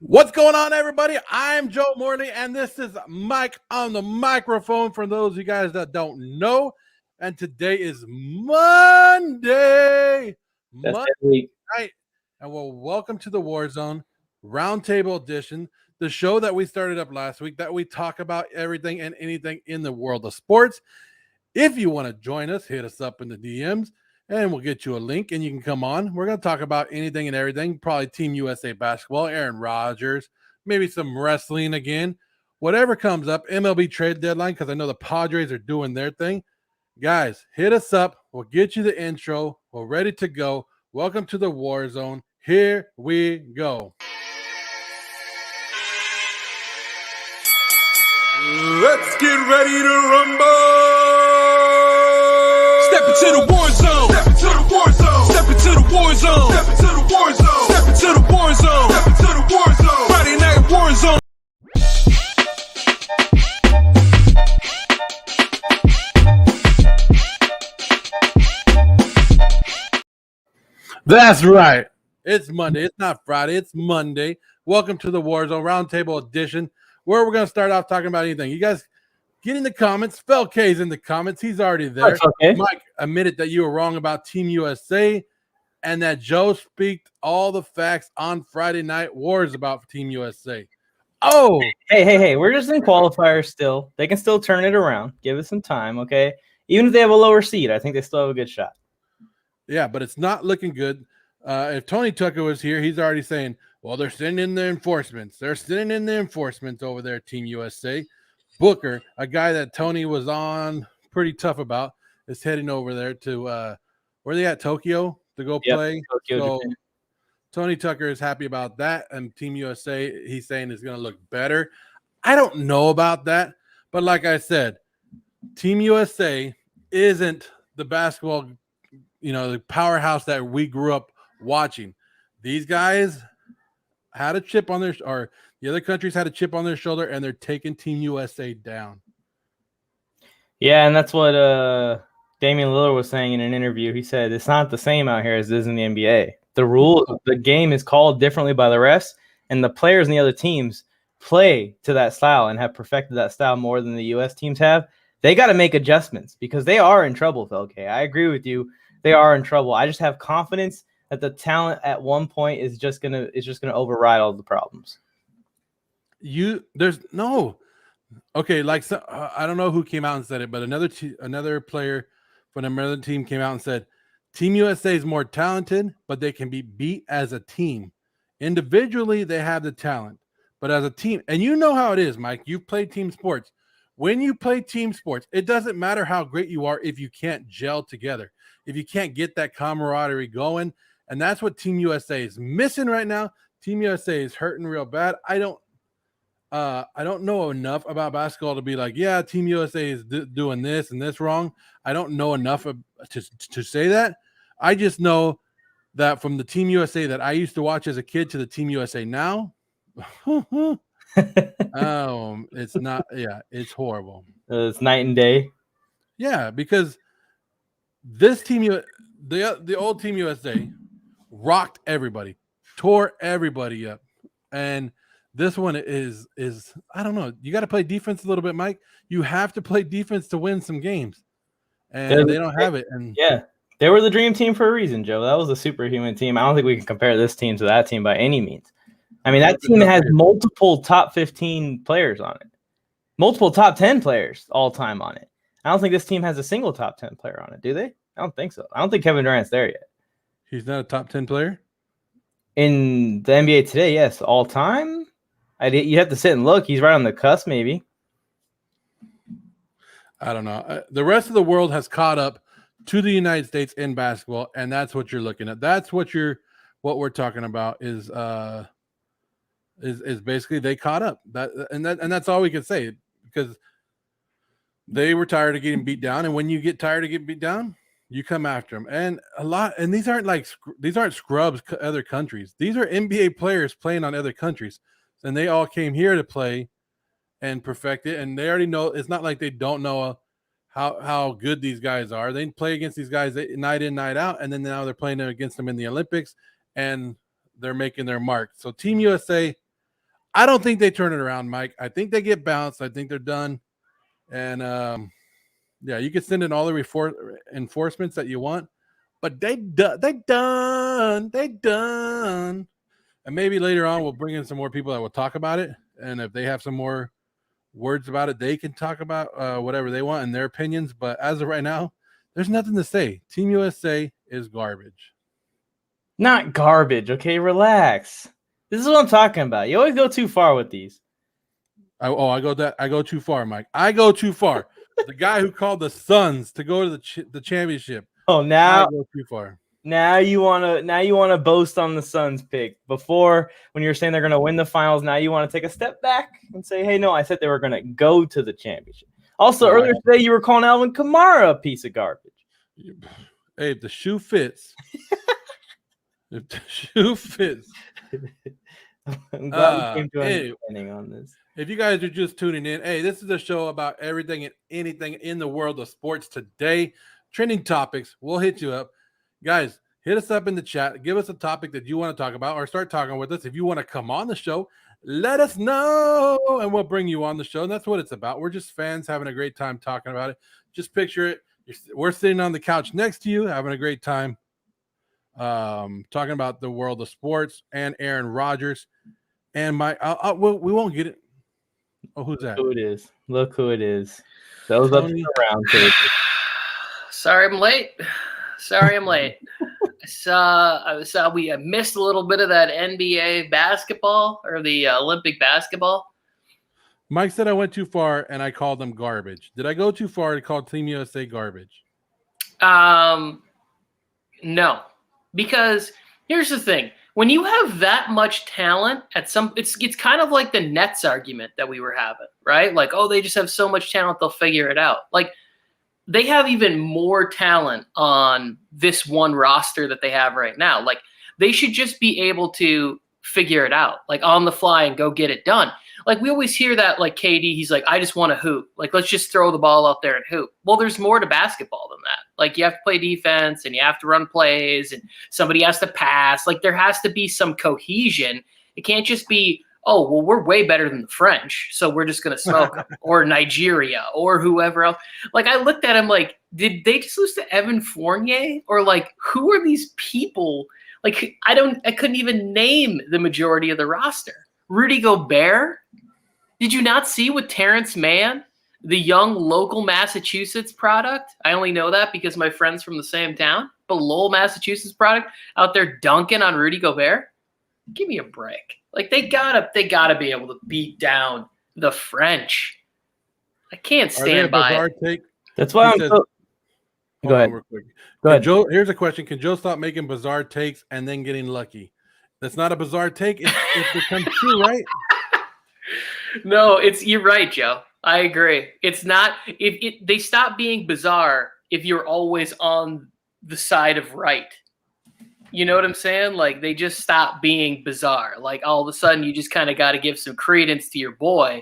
What's going on, everybody? I'm Joe Morley, and this is Mike on the microphone for those of you guys that don't know. And today is Monday That's every night. And well, welcome to the Warzone Roundtable Edition, the show that we started up last week that we talk about everything and anything in the world of sports. If you want to join us, hit us up in the DMs and we'll get you a link and you can come on. We're going to talk about anything and everything, probably Team USA basketball, Aaron Rodgers, maybe some wrestling again, whatever comes up, MLB trade deadline, because I know the Padres are doing their thing. Guys, hit us up. We'll get you the intro. We're ready to go. Welcome to the War Zone. Here we go. Let's get ready to rumble! Step into the war zone. Step into the war zone. Step into the war zone. Step into the war zone. Step into the war zone. Step into the war zone. Friday night war zone. That's right. It's Monday. It's not Friday. It's Monday. Welcome to the Warzone Roundtable Edition, where we're going to start off talking about anything. You guys get in the comments. Spell K's in the comments. He's already there. That's okay. Mike admitted that you were wrong about Team USA and that Joe speaked all the facts on Friday Night Wars about Team USA. Oh, Hey, we're just in qualifiers still. They can still turn it around. Give it some time, okay? Even if they have a lower seed, I think they still have a good shot. yeah, but it's not looking good. If Tony Tucker was here, he's already saying, well, they're sending in the enforcements. They're sending in the enforcements over there, Team USA. Booker, a guy that Tony was on pretty tough about, is heading over there to where they at, Tokyo, to go play. Tokyo, So Tony Tucker is happy about that, and Team USA, he's saying, is going to look better. I don't know about that, but like I said, Team USA isn't the basketball, the powerhouse that we grew up watching. These guys had a chip on or the other countries had a chip on their shoulder, and they're taking Team USA down. Yeah, and that's what Damian Lillard was saying in an interview. He said it's not the same out here as it is in the NBA. The game is called differently by the refs, and the players in the other teams play to that style and have perfected that style more than the US teams have. They got to make adjustments because they are in trouble, okay? I agree with you. They are in trouble. I just have confidence that the talent at one point is just gonna override all the problems. There's no okay. Like I don't know who came out and said it, but another player from another team came out and said, Team USA is more talented, but they can be beat as a team. Individually, they have the talent, but as a team, and you know how it is, Mike. You've played team sports. When you play team sports, it doesn't matter how great you are if you can't gel together, if you can't get that camaraderie going. And that's what Team USA is missing right now. Team USA is hurting real bad. I don't know enough about basketball to be like, yeah, Team USA is doing this and this wrong. I don't know enough to say that. I just know that from the Team USA that I used to watch as a kid to the Team USA now, it's not. Yeah, it's horrible. It's night and day. Yeah, because this team, the old Team USA, rocked everybody, tore everybody up, and this one is I don't know. You got to play defense a little bit, Mike. You have to play defense to win some games, and they don't have it. And yeah, they were the dream team for a reason, Joe. That was a superhuman team. I don't think we can compare this team to that team by any means. I mean, that team has multiple top 15 players on it, multiple top 10 players all time on it. I don't think this team has a single top 10 player on it, do they? I don't think so. I don't think Kevin Durant's there yet. He's not a top 10 player in the NBA today. Yes, all time. You have to sit and look. He's right on the cusp, maybe. I don't know. The rest of the world has caught up to the United States in basketball, and that's what you're looking at. That's what we're talking about is basically they caught up. And that's all we can say, because they were tired of getting beat down, and when you get tired of getting beat down, you come after them. And these aren't scrubs other countries. These are NBA players playing on other countries. And they all came here to play and perfect it. And they already know. It's not like they don't know how good these guys are. They play against these guys night in, night out. And then now they're playing against them in the Olympics, and they're making their mark. So Team USA, I don't think they turn it around, Mike. I think they get bounced. I think they're done. And yeah, you can send in all the enforcements that you want, but they done. And maybe later on we'll bring in some more people that will talk about it. And if they have some more words about it, they can talk about whatever they want and their opinions. But as of right now, there's nothing to say. Team USA is garbage. Not garbage, okay? Relax. This is what I'm talking about. You always go too far with these. I go too far, Mike. I go too far. The guy who called the Suns to go to the championship. Oh, now I go too far. Now you wanna boast on the Suns pick. Before, when you were saying they're gonna win the finals, now you want to take a step back and say, hey, no, I said they were gonna go to the championship. Also, earlier today you were calling Alvin Kamara a piece of garbage. Hey, if the shoe fits. If the shoe fits. I'm glad we came to an understanding on this. If you guys are just tuning in, hey, this is a show about everything and anything in the world of sports today. Trending topics. We'll hit you up. Guys, hit us up in the chat. Give us a topic that you want to talk about or start talking with us. If you want to come on the show, let us know and we'll bring you on the show. And that's what it's about. We're just fans having a great time talking about it. Just picture it. We're sitting on the couch next to you, having a great time talking about the world of sports and Aaron Rodgers. And we won't get it. Oh, who's that? Who it is. Look who it is. Those up around. Sorry I'm late. I missed a little bit of that NBA basketball or the Olympic basketball. Mike said I went too far and I called them garbage. Did I go too far to call Team USA garbage? No, because here's the thing. When you have that much talent it's kind of like the Nets argument that we were having, right? Like, oh, they just have so much talent, they'll figure it out. Like, they have even more talent on this one roster that they have right now. Like, they should just be able to figure it out, like on the fly and go get it done. Like, we always hear that, like KD, he's like, I just want to hoop. Like, let's just throw the ball out there and hoop. Well, there's more to basketball than that. Like, you have to play defense and you have to run plays and somebody has to pass. Like, there has to be some cohesion. It can't just be, oh, well, we're way better than the French, so we're just going to smoke them, or Nigeria, or whoever else. Like, I looked at him like, did they just lose to Evan Fournier? Or, like, who are these people? Like, I couldn't even name the majority of the roster. Rudy Gobert? Did you not see with Terrence Mann, the young local Massachusetts product? I only know that because my friend's from the same town, but Lowell, Massachusetts product out there dunking on Rudy Gobert? Give me a break. Like, they gotta be able to beat down the French. I can't stand by it. Take? That's why Go ahead. Real quick. Go ahead. Joe, here's a question. Can Joe stop making bizarre takes and then getting lucky? That's not a bizarre take. It becomes true, right? No, you're right, Joe. I agree. It's not they stop being bizarre if you're always on the side of right. You know what I'm saying? Like, they just stop being bizarre. Like, all of a sudden, you just kind of got to give some credence to your boy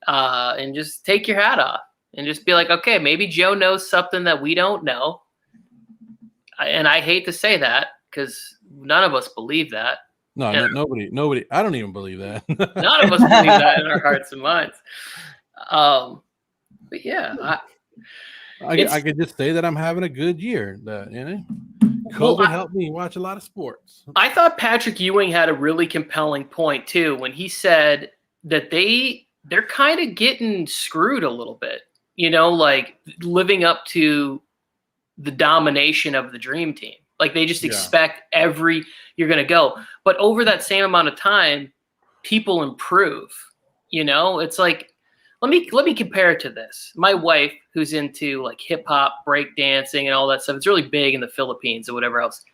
and just take your hat off and just be like, okay, maybe Joe knows something that we don't know. And I hate to say that because none of us believe that. No, nobody. I don't even believe that. None of us believe that in our hearts and minds. But yeah, I could just say that I'm having a good year. COVID helped me watch a lot of sports. I thought Patrick Ewing had a really compelling point too when he said that they're kind of getting screwed a little bit, like living up to the domination of the dream team. Like, they just expect you're going to go. But over that same amount of time, people improve. It's like, let me compare it to this. My wife, who's into like hip hop, break dancing, and all that stuff, it's really big in the Philippines or whatever else.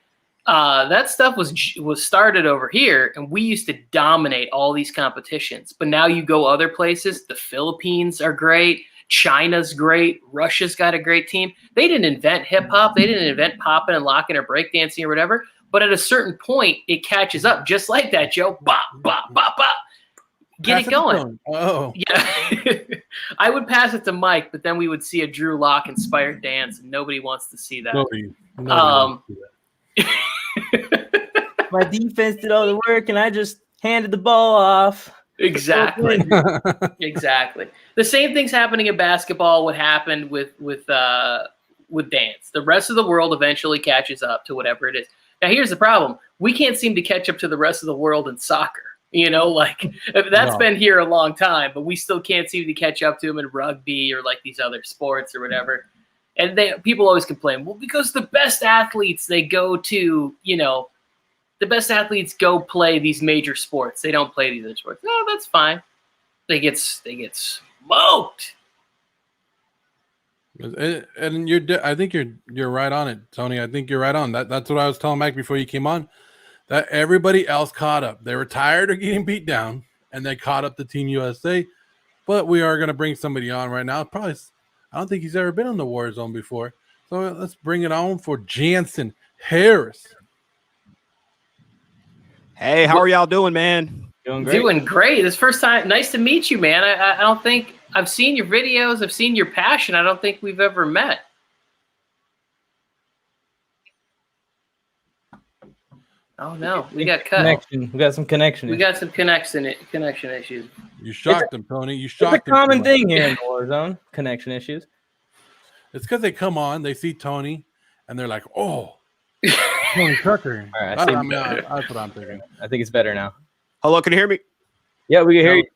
That stuff was started over here, and we used to dominate all these competitions. But now you go other places. The Philippines are great. China's great. Russia's got a great team. They didn't invent hip hop. They didn't invent popping and locking or break dancing or whatever. But at a certain point, it catches up, just like that, Joe. Bop, bop, bop, bop. Get it going. Oh, yeah. I would pass it to Mike, but then we would see a Drew Lock inspired dance, and nobody wants to see that. Nobody wants to see My defense did all the work, and I just handed the ball off. Exactly. Exactly. The same thing's happening in basketball. What happened with dance? The rest of the world eventually catches up to whatever it is. Now, here's the problem: we can't seem to catch up to the rest of the world in soccer. Like that's been here a long time, but we still can't seem to catch up to them in rugby or like these other sports or whatever. And people always complain, well, because the best athletes they go to, the best athletes go play these major sports. They don't play these other sports. No, that's fine. They get smoked. And I think you're right on it, Tony. I think you're right on that. That's what I was telling Mike before you came on. That everybody else caught up. They were tired of getting beat down, and they caught up to Team USA. But we are going to bring somebody on right now. Probably, I don't think he's ever been on the Warzone before. So let's bring it on for Jansen Harris. Hey, how are y'all doing, man? Doing great. Doing great. This first time. Nice to meet you, man. I don't think I've seen your videos. I've seen your passion. I don't think we've ever met. Oh no, we got cut. Connection. We got some connection. We got some connection issues. You shocked him, Tony. You shocked him. It's a common thing here in Warzone. Connection issues. It's because they come on, they see Tony, and they're like, "Oh, Tony Tucker." All right, That's what I'm thinking. I think it's better now. Hello, can you hear me? Yeah, we can hear you.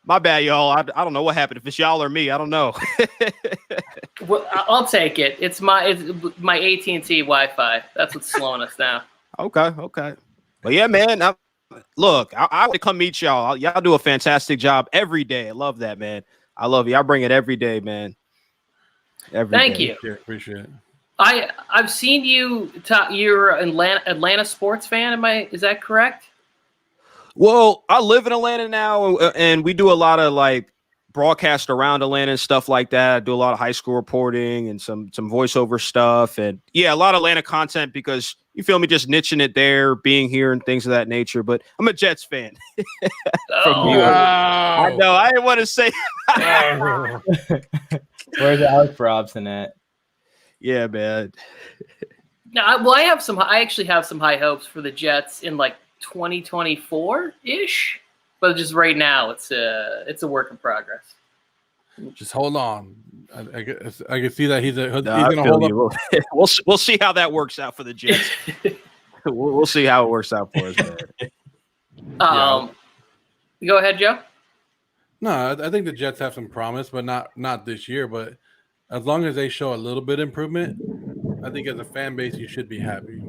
My bad, y'all. I don't know what happened. If it's y'all or me, I don't know. Well, I'll take it. It's my AT&T Wi-Fi. That's what's slowing us down. Okay. Well, yeah, man. I want to come meet y'all. Y'all do a fantastic job every day. I love that, man. I love you. I bring it every day, man. Thank you. Appreciate it. I've seen you. You're an Atlanta sports fan. Is that correct? Well, I live in Atlanta now, and we do a lot of like broadcast around Atlanta and stuff like that. I do a lot of high school reporting and some voiceover stuff, and yeah, a lot of Atlanta content because you feel me, just niching it there, being here and things of that nature. But I'm a Jets fan. Wow. I know. I didn't want to say. Where's Alex Robson at? Yeah, man. No, I actually have some high hopes for the Jets in like 2024-ish, but just right now it's a work in progress. Just hold on. I can see that he's going No, to hold up. We'll see how that works out for the Jets. we'll see how it works out for us, man. Go ahead, Joe. No, I think the Jets have some promise, but not this year. But as long as they show a little bit improvement, I think as a fan base, you should be happy.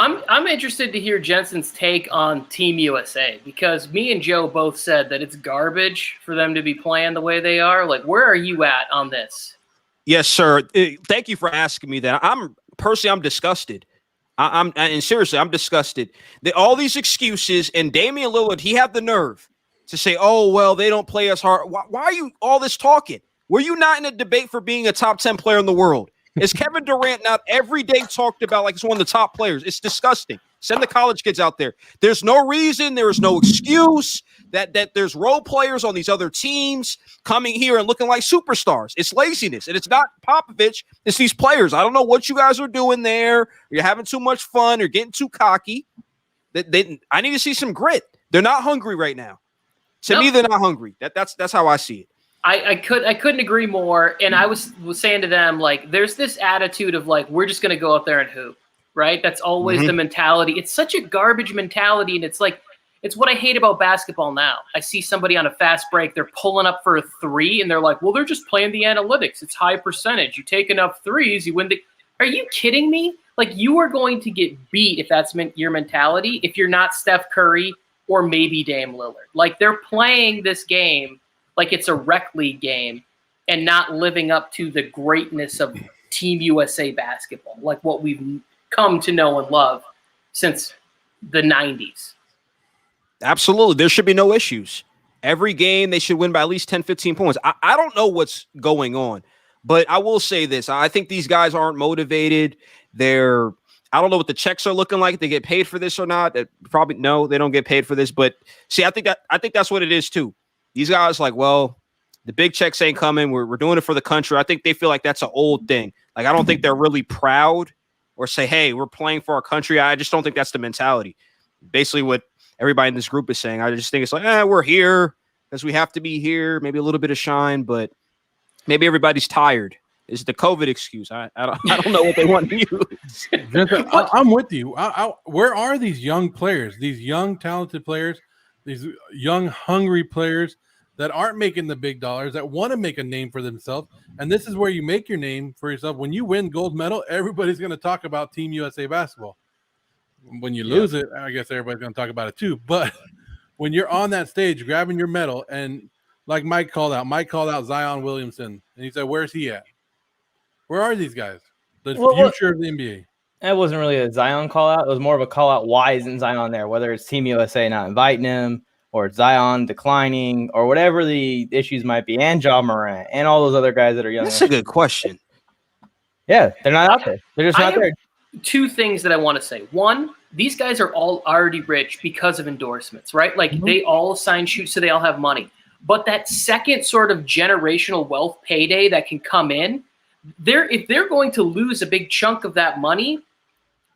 I'm interested to hear Jensen's take on Team USA because me and Joe both said that it's garbage for them to be playing the way they are. Like, where are you at on this? Yes, sir. Thank you for asking me that. I'm disgusted. And seriously, I'm disgusted. All these excuses, and Damian Lillard, he had the nerve to say, "Oh, well, they don't play as hard." Why are you all this talking? Were you not in a debate for being a top 10 player in the world? Is Kevin Durant not every day talked about like he's one of the top players? It's disgusting. Send the college kids out there. There's no reason. There is no excuse that there's role players on these other teams coming here and looking like superstars. It's laziness, and it's not Popovich. It's these players. I don't know what you guys are doing there. You're having too much fun. You're getting too cocky. I need to see some grit. They're not hungry right now. To me, they're not hungry. That's how I see it. I couldn't agree more. And I was saying to them, like, there's this attitude of like, we're just going to go out there and hoop, right? That's always the mentality. It's such a garbage mentality. And it's like, it's what I hate about basketball now. I see somebody on a fast break, they're pulling up for a three and they're like, well, they're just playing the analytics. It's high percentage. You take enough threes, you win Are you kidding me? Like, you are going to get beat if that's your mentality, if you're not Steph Curry or maybe Dame Lillard. Like, they're playing this game like it's a rec league game and not living up to the greatness of Team USA basketball, like what we've come to know and love since the 90s. Absolutely. There should be no issues. Every game, they should win by at least 10, 15 points. I don't know what's going on, but I will say this. I think these guys aren't motivated. I don't know what the checks are looking like. They get paid for this or not. Probably no, they don't get paid for this. But see, I think that's what it is too. These guys like, well, the big checks ain't coming. We're doing it for the country. I think they feel like that's an old thing. Like, I don't think they're really proud or say, hey, we're playing for our country. I just don't think that's the mentality. Basically what everybody in this group is saying. I just think it's like, we're here because we have to be here. Maybe a little bit of shine, but maybe everybody's tired. Is the COVID excuse? I don't know what they want to use. I'm with you. Where are these young players? These young talented players, these young hungry players that aren't making the big dollars, that want to make a name for themselves. And this is where you make your name for yourself. When you win gold medal, everybody's going to talk about Team USA basketball. When you lose it, I guess everybody's going to talk about it too. But when you're on that stage grabbing your medal, and like Mike called out Zion Williamson, and he said, where's he at? Where are these guys? The future of the NBA. That wasn't really a Zion call out. It was more of a call out. Why isn't Zion there? Whether it's Team USA not inviting him, or it's Zion declining, or whatever the issues might be, and Ja Morant, and all those other guys that are young. That's a good question. Yeah, they're not out there. They're just not there. Two things that I want to say. One, these guys are all already rich because of endorsements, right? Like they all sign shoots, so they all have money. But that second sort of generational wealth payday that can come in, if they're going to lose a big chunk of that money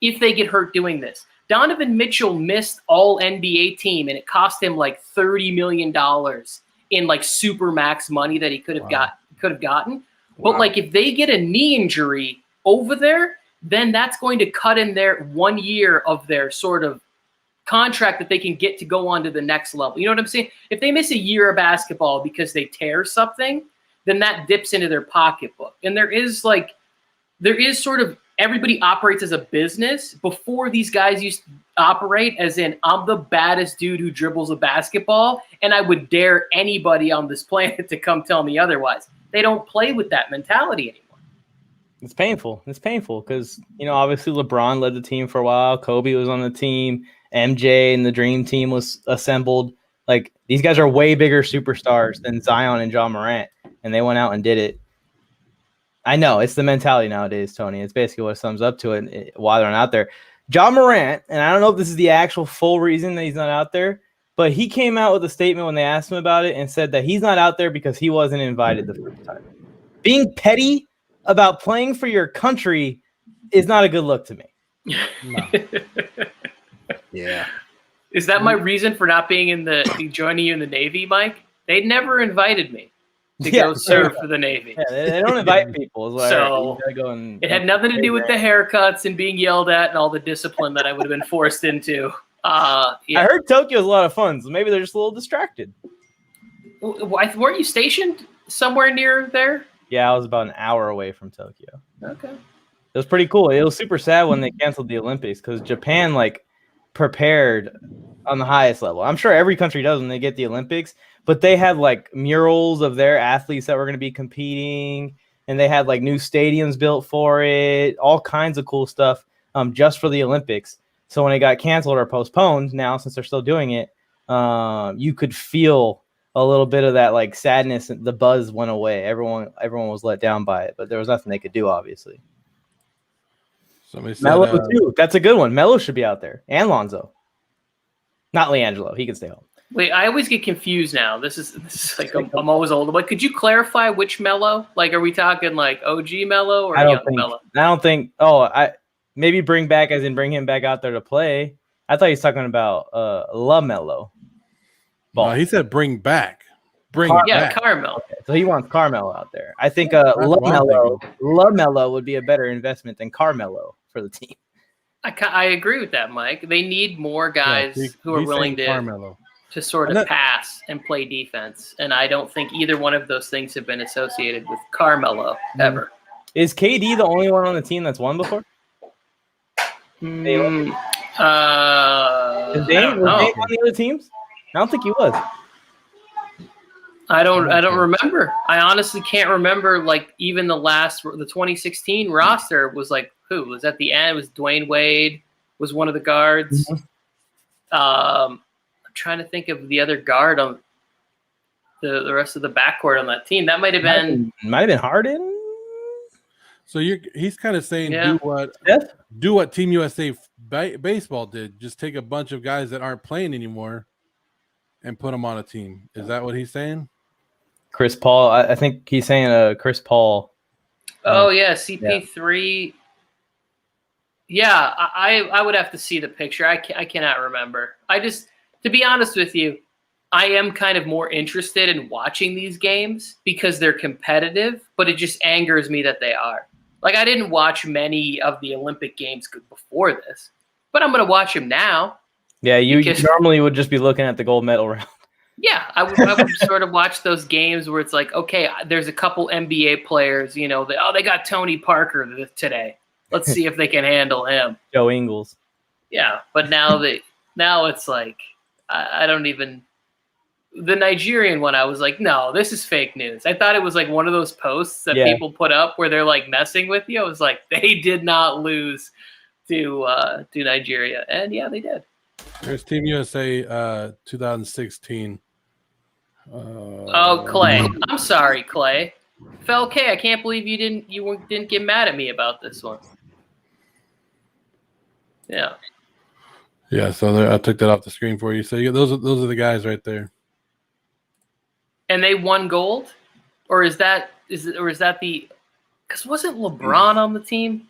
if they get hurt doing this. Donovan Mitchell missed all NBA team, and it cost him like $30 million in like super max money that he could have gotten. But like if they get a knee injury over there, then that's going to cut in their 1 year of their sort of contract that they can get to go on to the next level. You know what I'm saying? If they miss a year of basketball because they tear something, then that dips into their pocketbook. And there is sort of everybody operates as a business. Before these guys used to operate as in, I'm the baddest dude who dribbles a basketball, and I would dare anybody on this planet to come tell me otherwise. They don't play with that mentality anymore. It's painful. It's painful because, obviously LeBron led the team for a while. Kobe was on the team. MJ and the Dream Team was assembled. Like, these guys are way bigger superstars than Zion and Ja Morant, and they went out and did it. I know, it's the mentality nowadays, Tony. It's basically what sums up to it why they're not out there. Ja Morant, and I don't know if this is the actual full reason that he's not out there, but he came out with a statement when they asked him about it and said that he's not out there because he wasn't invited the first time. Being petty about playing for your country is not a good look to me. No. Yeah. Is that my reason for not being joining you in the Navy, Mike? They never invited me to go serve for the Navy. Yeah, they don't invite people. So it had nothing to do with the haircuts and being yelled at and all the discipline that I would have been forced into. I heard Tokyo's a lot of fun, so maybe they're just a little distracted. Weren't you stationed somewhere near there? Yeah, I was about an hour away from Tokyo. Okay. It was pretty cool. It was super sad when they canceled the Olympics because Japan prepared on the highest level. I'm sure every country does when they get the Olympics, but they had murals of their athletes that were going to be competing, and they had new stadiums built for it, all kinds of cool stuff just for the Olympics. So when it got canceled or postponed now, since they're still doing it, you could feel a little bit of that sadness. The buzz went away. Everyone was let down by it, but there was nothing they could do, obviously. Melo too. That's a good one. Melo should be out there, and Lonzo. Not LiAngelo. He can stay home. Wait, I always get confused now. This is I'm always old. But could you clarify which Melo? Are we talking OG Melo or young Melo? I don't think. I maybe bring him back out there to play. I thought he was talking about LaMelo. No, he said bring back. Carmelo. Okay, so he wants Carmelo out there. I think LaMelo would be a better investment than Carmelo for the team. I agree with that, Mike. They need more guys who are willing to sort of pass and play defense. And I don't think either one of those things have been associated with Carmelo ever. Is KD the only one on the team that's won before? I don't know. On the other teams? I don't think he was. I don't remember. I honestly can't remember. Even the 2016 roster was who was at the end? It was Dwayne Wade was one of the guards. Mm-hmm. I'm trying to think of the other guard on the rest of the backcourt on that team. That might have been Harden. So he's kind of saying do what Team USA baseball did. Just take a bunch of guys that aren't playing anymore and put them on a team. Is that what he's saying? Chris Paul. I think he's saying Chris Paul. Oh yeah, CP3. Yeah, I would have to see the picture. I cannot remember. to be honest with you, I am kind of more interested in watching these games because they're competitive, but it just angers me that they are. Like, I didn't watch many of the Olympic Games before this, but I'm going to watch them now. Yeah, you normally would just be looking at the gold medal round. Yeah, I would sort of watch those games where it's like, okay, there's a couple NBA players, you know, they got Tony Parker today. Let's see if they can handle him. Joe Ingles. Yeah, but now it's like I don't even. The Nigerian one, I was like, no, this is fake news. I thought it was like one of those posts that people put up where they're like messing with you. I was like, they did not lose to Nigeria, and yeah, they did. There's Team USA 2016. Oh, Clay. I'm sorry, Clay. Fel K, I can't believe you didn't get mad at me about this one. Yeah. Yeah, so I took that off the screen for you. So those are the guys right there. And they won gold? Or is that the because wasn't LeBron on the team?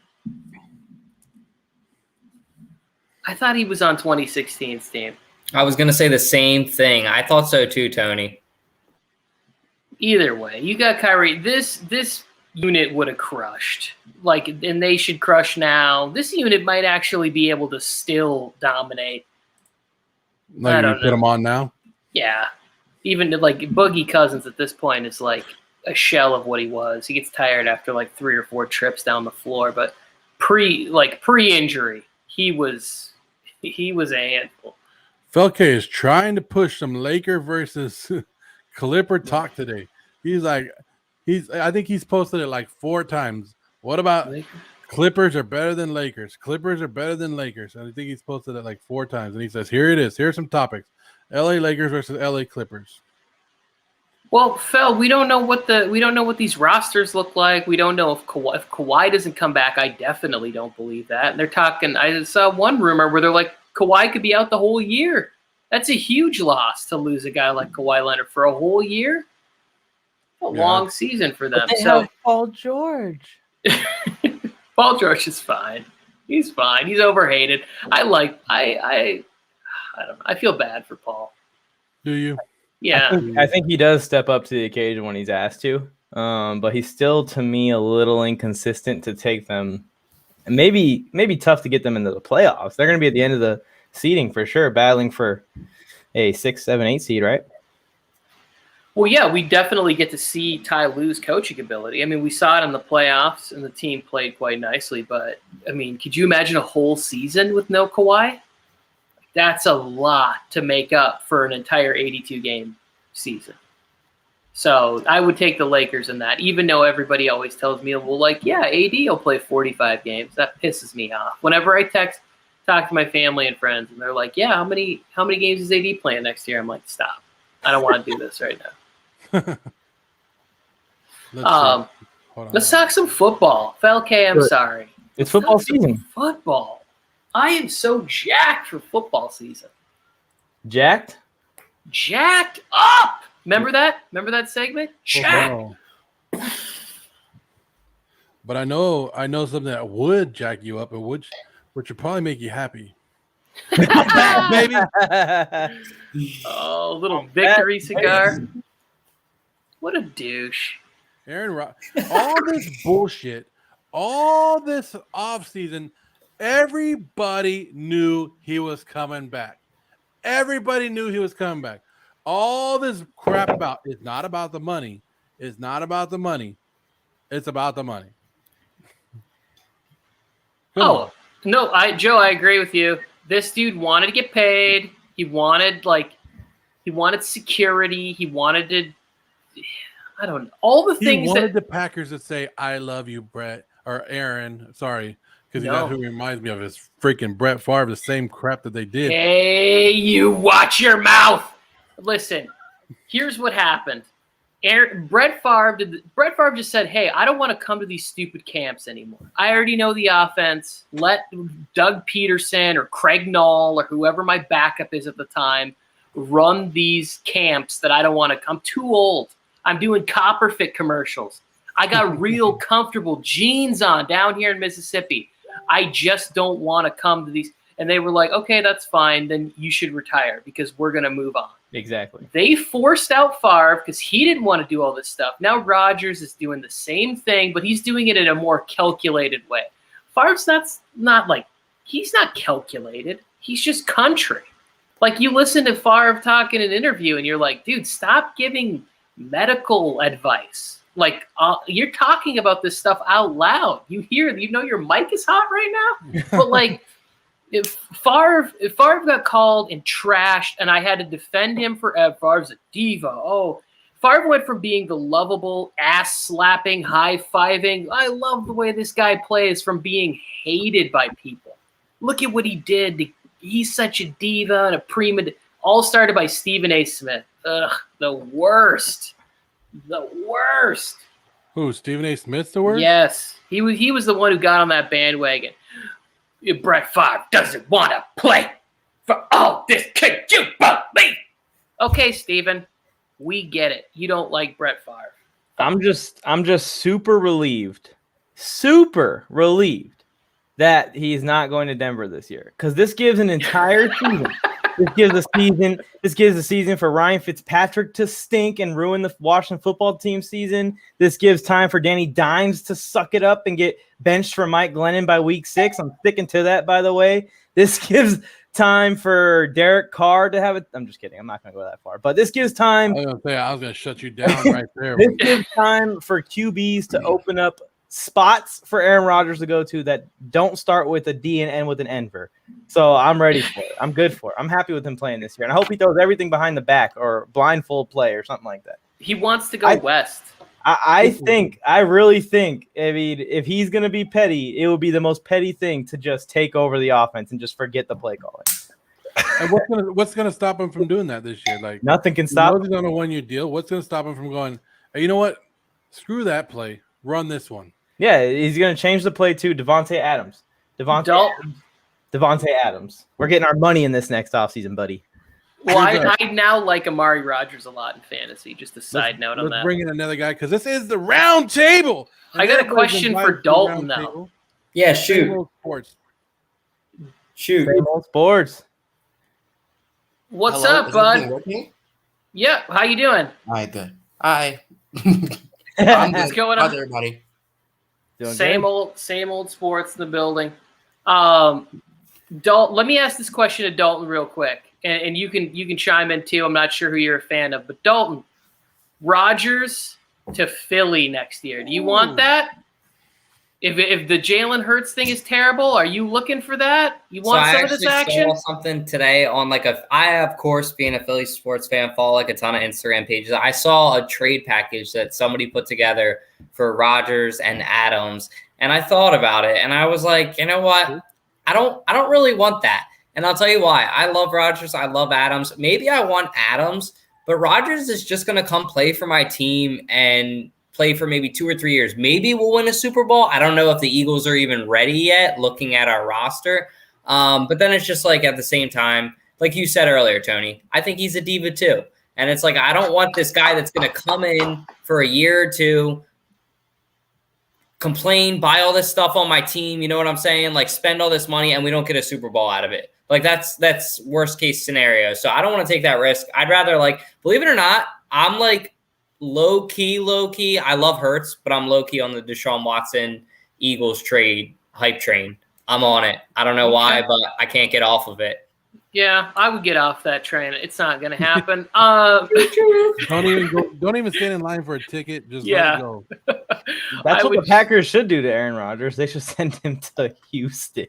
I thought he was on 2016's team. I was going to say the same thing. I thought so too, Tony. Either way, you got Kyrie. This unit would have crushed. Like, and they should crush now. This unit might actually be able to still dominate. Like, I don't know. Put them on now? Yeah. Even like Boogie Cousins at this point is like a shell of what he was. He gets tired after like 3 or 4 trips down the floor, but pre-injury, he was a handful. Felke is trying to push some Laker versus Clipper talk today. I think he's posted it like 4 times. What about Clippers are better than Lakers? Clippers are better than Lakers. And I think he's posted it like 4 times. And he says, here it is. Here's some topics. LA Lakers versus LA Clippers. Well, Fel, we don't know what these rosters look like. We don't know if Kawhi doesn't come back. I definitely don't believe that. And they're talking. I saw one rumor where they're like Kawhi could be out the whole year. That's a huge loss to lose a guy like Kawhi Leonard for a whole year. Long season for them. But they have Paul George. Paul George is fine. He's fine. He's overhated. I don't know. I feel bad for Paul. Do you? Yeah. I think he does step up to the occasion when he's asked to. But he's still, to me, a little inconsistent to take them. And maybe tough to get them into the playoffs. They're going to be at the end of the seeding for sure, battling for a 6, 7, 8 seed, right? Well, yeah, we definitely get to see Ty Lue's coaching ability. I mean, we saw it in the playoffs, and the team played quite nicely. But, I mean, could you imagine a whole season with no Kawhi? That's a lot to make up for an entire 82-game season. So I would take the Lakers in that, even though everybody always tells me, well, like, yeah, AD will play 45 games. That pisses me off. Whenever I talk to my family and friends, and they're like, yeah, how many games is AD playing next year? I'm like, stop. I don't want to do this right now. Let's talk some football. Felke, I'm sorry. It's football season. Football. I am so jacked for football season. Jacked? Jacked up. Remember that? Remember that segment? Jacked. Oh, no. But I know something that would jack you up, which would probably make you happy. Baby. Oh, little victory cigar. What a douche. All this bullshit, all this offseason, everybody knew he was coming back. Everybody knew he was coming back. All this crap about it's not about the money. It's not about the money. It's about the money. No, Joe, I agree with you. This dude wanted to get paid. He wanted security. He wanted to, I don't know, all the things. He wanted the Packers to say, "I love you, Brett," or Aaron. Sorry, because that's who reminds me of is freaking Brett Favre. The same crap that they did. Hey, you watch your mouth. Listen, here's what happened. Brett Favre just said, hey, I don't want to come to these stupid camps anymore. I already know the offense. Let Doug Peterson or Craig Knoll or whoever my backup is at the time run these camps that I don't want to come. I'm too old. I'm doing Copper Fit commercials. I got real comfortable jeans on down here in Mississippi. I just don't want to come to these. and they were like, okay, that's fine. Then you should retire because we're going to move on. Exactly. They forced out Favre because he didn't want to do all this stuff. Now Rodgers is doing the same thing, but he's doing it in a more calculated way. Favre's not like, he's not calculated. He's just country. Like, you listen to Favre talk in an interview and you're like, dude, stop giving medical advice. Like, you're talking about this stuff out loud. You know your mic is hot right now? But like, if Favre got called and trashed and I had to defend him forever, Favre's a diva. Oh, Favre went from being the lovable, ass-slapping, high-fiving, I love the way this guy plays, from being hated by people. Look at what he did. He's such a diva and a prima. All started by Stephen A. Smith. Ugh, the worst. The worst. Who, Stephen A. Smith's the worst? Yes. He was the one who got on that bandwagon. Brett Favre doesn't want to play for all this. Could you believe? Okay, Stephen, we get it. You don't like Brett Favre. I'm just super relieved that he's not going to Denver this year, because this gives an entire season. This gives a season for Ryan Fitzpatrick to stink and ruin the Washington football team season. This gives time for Danny Dimes to suck it up and get benched for Mike Glennon by week 6. I'm sticking to that, by the way. This gives time for Derek Carr to have it. I'm just kidding. I'm not going to go that far. But this gives time. I was going to shut you down right there. This gives time for QBs to open up spots for Aaron Rodgers to go to that don't start with a D and end with an N for. So I'm ready for it. I'm good for it. I'm happy with him playing this year. And I hope he throws everything behind the back or blindfold play or something like that. He wants to go west. I really think, I mean, if he's going to be petty, it would be the most petty thing to just take over the offense and just forget the play calling. And what's gonna stop him from doing that this year? Like, nothing can stop him. He's on a 1-year deal. What's gonna stop him from going, hey, you know what? Screw that play. Run this one. Yeah, he's going to change the play to Devontae Adams. Devontae Adams. We're getting our money in this next offseason, buddy. Well, I now like Amari Rodgers a lot in fantasy. Just a side note on that. Let's bring in another guy because this is the round table. I got a question for Dalton, though. Yeah, shoot. Shoot. Same old sports. What's Hello? up, Is bud? everything working? Yeah, how you doing? All right, good. Hi. I'm good. What's going How's on? everybody? Doing Same good. old sports in the building. Dalton, let me ask this question to Dalton real quick, and you can chime in too. I'm not sure who you're a fan of, but Dalton, Rodgers to Philly next year. Do you want that? If the Jalen Hurts thing is terrible, are you looking for that? You want some of this action? I saw something today on I, of course, being a Philly sports fan, follow a ton of Instagram pages. I saw a trade package that somebody put together for Rodgers and Adams, and I thought about it, and I was like, you know what? I don't really want that, and I'll tell you why. I love Rodgers. I love Adams. Maybe I want Adams, but Rodgers is just going to come play for my team and play for maybe 2 or 3 years. Maybe we'll win a Super Bowl. I don't know if the Eagles are even ready yet, looking at our roster. But then it's just like, at the same time, like you said earlier, Tony, I think he's a diva too. And it's like, I don't want this guy that's going to come in for a year or two, complain, buy all this stuff on my team. You know what I'm saying? Like, spend all this money and we don't get a Super Bowl out of it. Like, that's worst case scenario. So I don't want to take that risk. I'd rather, like, believe it or not, I'm like, low key. I love Hurts, but I'm low key on the Deshaun Watson Eagles trade hype train. I'm on it. I don't know why, but I can't get off of it. Yeah, I would get off that train. It's not going to happen. Don't even stand in line for a ticket. Just let it go. That's what the Packers should do to Aaron Rodgers. They should send him to Houston.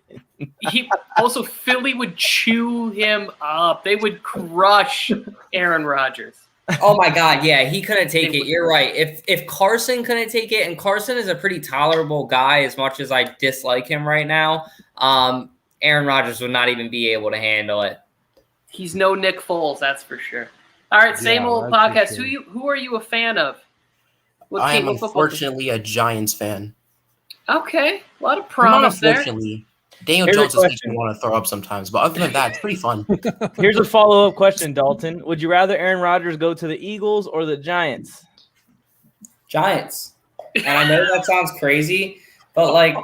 Philly would chew him up. They would crush Aaron Rodgers. Oh my God, yeah, he couldn't take it. You're right. If Carson couldn't take it, and Carson is a pretty tolerable guy as much as I dislike him right now, Aaron Rodgers would not even be able to handle it. He's no Nick Foles, that's for sure. All right, same old podcast. Who are you a fan of? I am unfortunately a Giants fan. Okay, a lot of promise there. Unfortunately. Daniel Jones makes me want to throw up sometimes, but other than that, it's pretty fun. Here's a follow-up question, Dalton. Would you rather Aaron Rodgers go to the Eagles or the Giants? Giants. And I know that sounds crazy, but like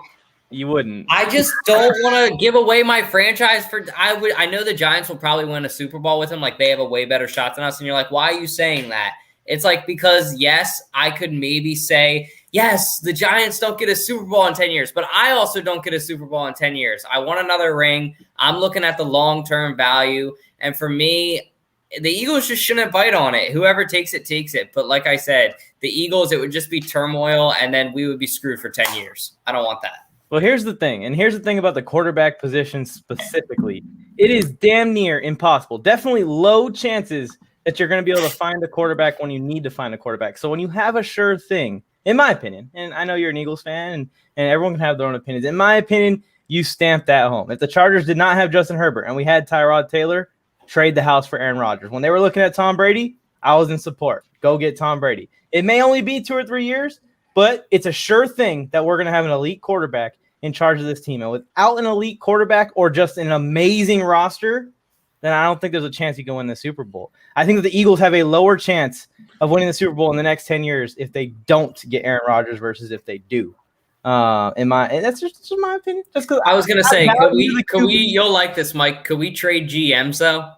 You wouldn't. I just don't want to give away my franchise for. I know the Giants will probably win a Super Bowl with him. Like they have a way better shot than us. And you're like, why are you saying that? It's like because yes, I could maybe say yes, the Giants don't get a Super Bowl in 10 years, but I also don't get a Super Bowl in 10 years. I want another ring. I'm looking at the long-term value, and for me, the Eagles just shouldn't bite on it. Whoever takes it, takes it. But like I said, the Eagles, it would just be turmoil, and then we would be screwed for 10 years. I don't want that. Well, here's the thing, and here's the thing about the quarterback position specifically. It is damn near impossible. Definitely low chances that you're going to be able to find a quarterback when you need to find a quarterback. So when you have a sure thing, in my opinion, and I know you're an Eagles fan, and everyone can have their own opinions. In my opinion, you stamped that home. If the Chargers did not have Justin Herbert and we had Tyrod Taylor, trade the house for Aaron Rodgers. When they were looking at Tom Brady, I was in support. Go get Tom Brady. It may only be 2 or 3 years, but it's a sure thing that we're going to have an elite quarterback in charge of this team. And without an elite quarterback or just an amazing roster, then I don't think there's a chance you can win the Super Bowl. I think that the Eagles have a lower chance of winning the Super Bowl in the next 10 years if they don't get Aaron Rodgers versus if they do. And that's just my opinion. Just because I was gonna say, could we? You'll like this, Mike. Could we trade GMs though?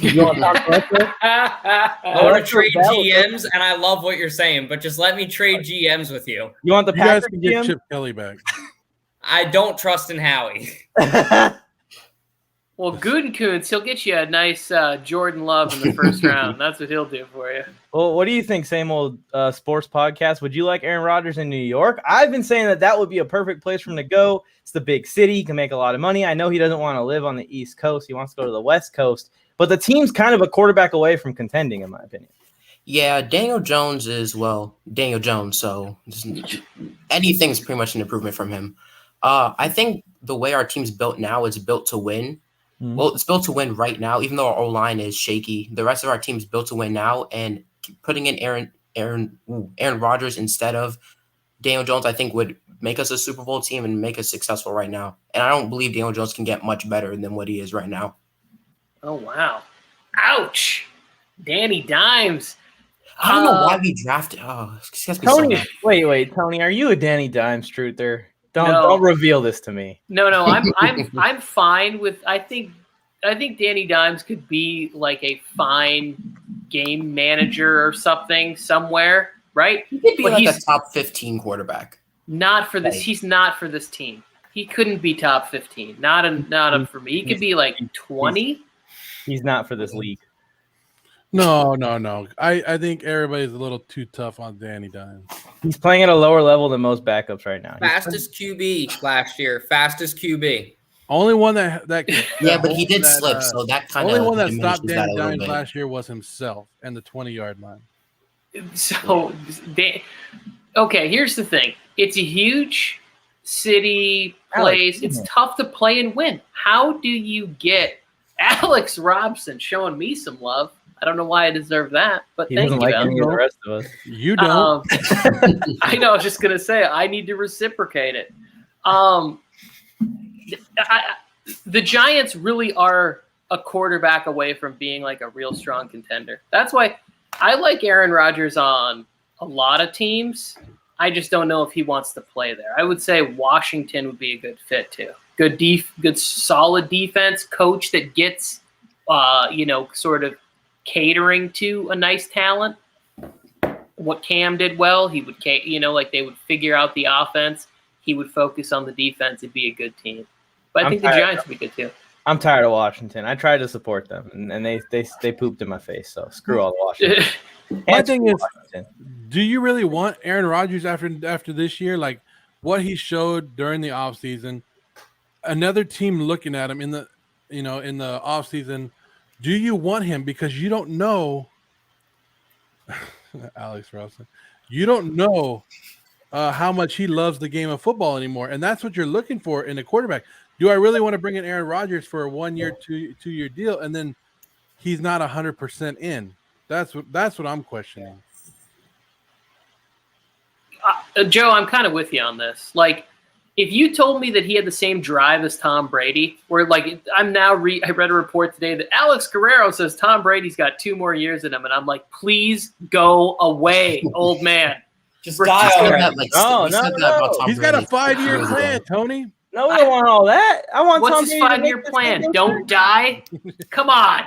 You want to talk about that? I want to trade GMs, and I love what you're saying, but just let me trade GMs with you. You want the You guys Packers can get GM? Chip Kelly back. I don't trust in Howie. Well, Gutekunst, he'll get you a nice Jordan Love in the first round. That's what he'll do for you. Well, what do you think, same old sports podcast? Would you like Aaron Rodgers in New York? I've been saying that would be a perfect place for him to go. It's the big city. He can make a lot of money. I know he doesn't want to live on the East Coast. He wants to go to the West Coast. But the team's kind of a quarterback away from contending, in my opinion. Yeah, Daniel Jones is, Daniel Jones. So anything's pretty much an improvement from him. I think the way our team's built now is built to win. Mm-hmm. Well, it's built to win right now, even though our O-line is shaky. The rest of our team's built to win now, and putting in Aaron Rodgers instead of Daniel Jones, I think would make us a Super Bowl team and make us successful right now. And I don't believe Daniel Jones can get much better than what he is right now. Oh, wow. Ouch. Danny Dimes. I don't know why we drafted. Oh, it gets me so Tony, mad. wait, Tony, are you a Danny Dimes truther? Don't reveal this to me. No, I'm fine with. I think Danny Dimes could be like a fine game manager or something somewhere, right? He could be but like a top 15 quarterback. Not for this. He's not for this team. He couldn't be top 15. Not for me. He could be like 20. He's not for this league. No. I think everybody's a little too tough on Danny Dimes. He's playing at a lower level than most backups right now. Fastest QB last year. Fastest QB. Only one that Yeah, but he did slip, so that kind of only one that stopped diminishes that Danny a little Dimes bit. last year was himself and the 20-yard line. So, okay, here's the thing. It's a huge city place. It's tough to play and win. How do you get Alex Robson showing me some love? I don't know why I deserve that, but He thank doesn't you. like any of the rest of us. You don't. I know. I was just gonna say I need to reciprocate it. The Giants really are a quarterback away from being like a real strong contender. That's why I like Aaron Rodgers on a lot of teams. I just don't know if he wants to play there. I would say Washington would be a good fit too. Good solid defense, coach that gets, sort of catering to a nice talent. What Cam did well, he would, they would figure out the offense. He would focus on the defense. It'd be a good team. But I think the Giants would be good too. I'm tired of Washington. I tried to support them, and they pooped in my face. So screw all Washington. My thing is, do you really want Aaron Rodgers after this year? Like what he showed during the offseason, another team looking at him in the offseason, do you want him? Because you don't know Alex Robson. You don't know how much he loves the game of football anymore. And that's what you're looking for in a quarterback. Do I really want to bring in Aaron Rodgers for a 1 year, 2 year deal, and then he's not 100% in? That's what I'm questioning. Joe, I'm kind of with you on this. Like, if you told me that he had the same drive as Tom Brady, where like I read a report today that Alex Guerrero says Tom Brady's got 2 more years in him, and I'm like, please go away, old man. Just We're die just Said already. that, like, No, we said no, that no. about Tom He's got a Brady 5-year years ago. plan, Tony. No, we don't want all that. I want What's Tom his Brady to 5-year make this plan? thing go Don't die. Come on.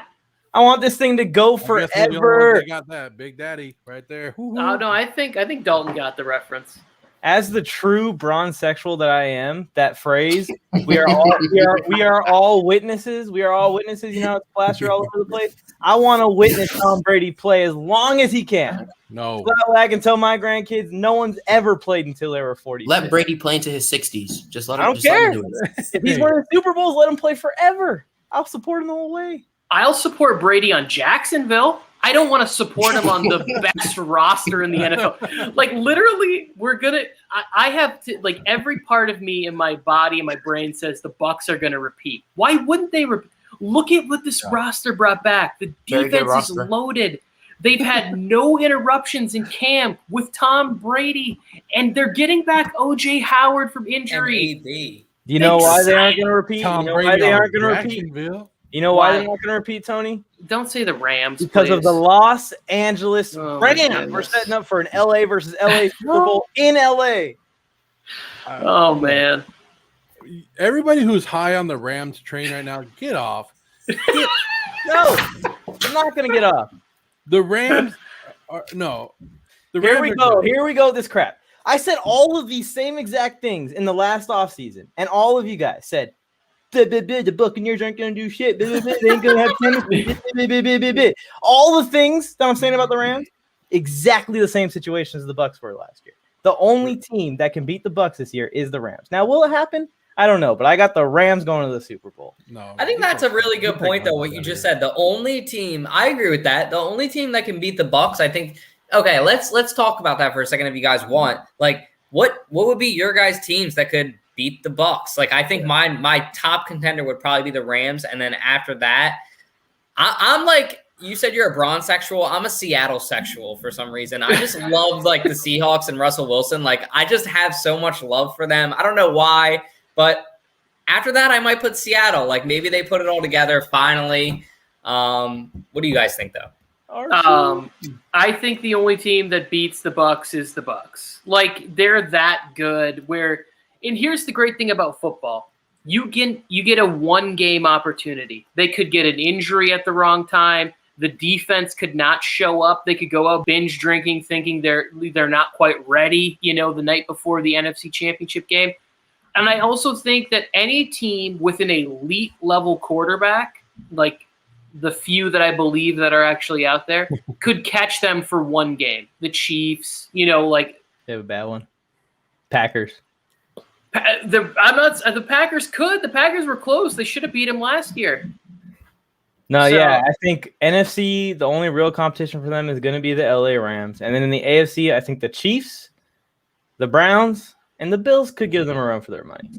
I want this thing to go I guess we're the only ones forever. that got that. Big Daddy right there. Oh no, I think Dalton got the reference. As the true bronze sexual that I am, that phrase, we are all witnesses. We are all witnesses. You know, it's plastered all over the place. I want to witness Tom Brady play as long as he can. No. So that way I can tell my grandkids no one's ever played until they were 40. Let Brady play into his 60s. Just let him. I don't just let him care. do it. If he's winning Super Bowls, let him play forever. I'll support him the whole way. I'll support Brady on Jacksonville. I don't want to support him on the best roster in the NFL. Like literally, I have to, like, every part of me in my body and my brain says the Bucs are going to repeat. Why wouldn't they? Look at what this roster brought back. The Very good defense is roster. loaded. They've had no interruptions in camp with Tom Brady, and they're getting back O.J. Howard from And injury. AB. Do you know why they aren't going to repeat? Tom You know Brady why they on aren't going to repeat? Jacksonville. You know why Why? they're not going to repeat, Tony? Don't say the Rams Because of please. the Los Angeles Oh, my Rams. goodness. We're setting up for an LA versus LA Super Bowl in LA. Oh man. Everybody who's high on the Rams train right now, get off. No, I'm not going to get off. The Rams are no. The Here Rams we are go. good. Here we go with this crap. I said all of these same exact things in the last offseason, and all of you guys said, the Buccaneers aren't going to do shit. They ain't going to have chemistry. All the things that I'm saying about the Rams, exactly the same situation as the Bucs were last year. The only team that can beat the Bucs this year is the Rams. Now, will it happen? I don't know, but I got the Rams going to the Super Bowl. No, I think that's a really good point, though, what you just said. The only team, I agree with that. The only team that can beat the Bucs, I think. Okay, let's talk about that for a second if you guys want. Like, what would be your guys' teams that could beat the Bucs? Like, I think my top contender would probably be the Rams, and then after that, I'm like, you said you're a bronze sexual. I'm a Seattle sexual for some reason. I just love like the Seahawks and Russell Wilson. Like, I just have so much love for them. I don't know why, but after that, I might put Seattle. Like, maybe they put it all together finally. What do you guys think, though? I think the only team that beats the Bucs is the Bucs. Like, they're that good. And here's the great thing about football: you get a one-game opportunity. They could get an injury at the wrong time. The defense could not show up. They could go out binge drinking, thinking they're not quite ready. You know, the night before the NFC Championship game. And I also think that any team with an elite level quarterback, like the few that I believe that are actually out there, could catch them for one game. The Chiefs, you know, like They have a bad one. Packers. The Packers could. The Packers were close. They should have beat them last year. No, So- yeah, I think NFC, the only real competition for them is going to be the LA Rams. And then in the AFC, I think the Chiefs, the Browns, and the Bills could give them a run for their money.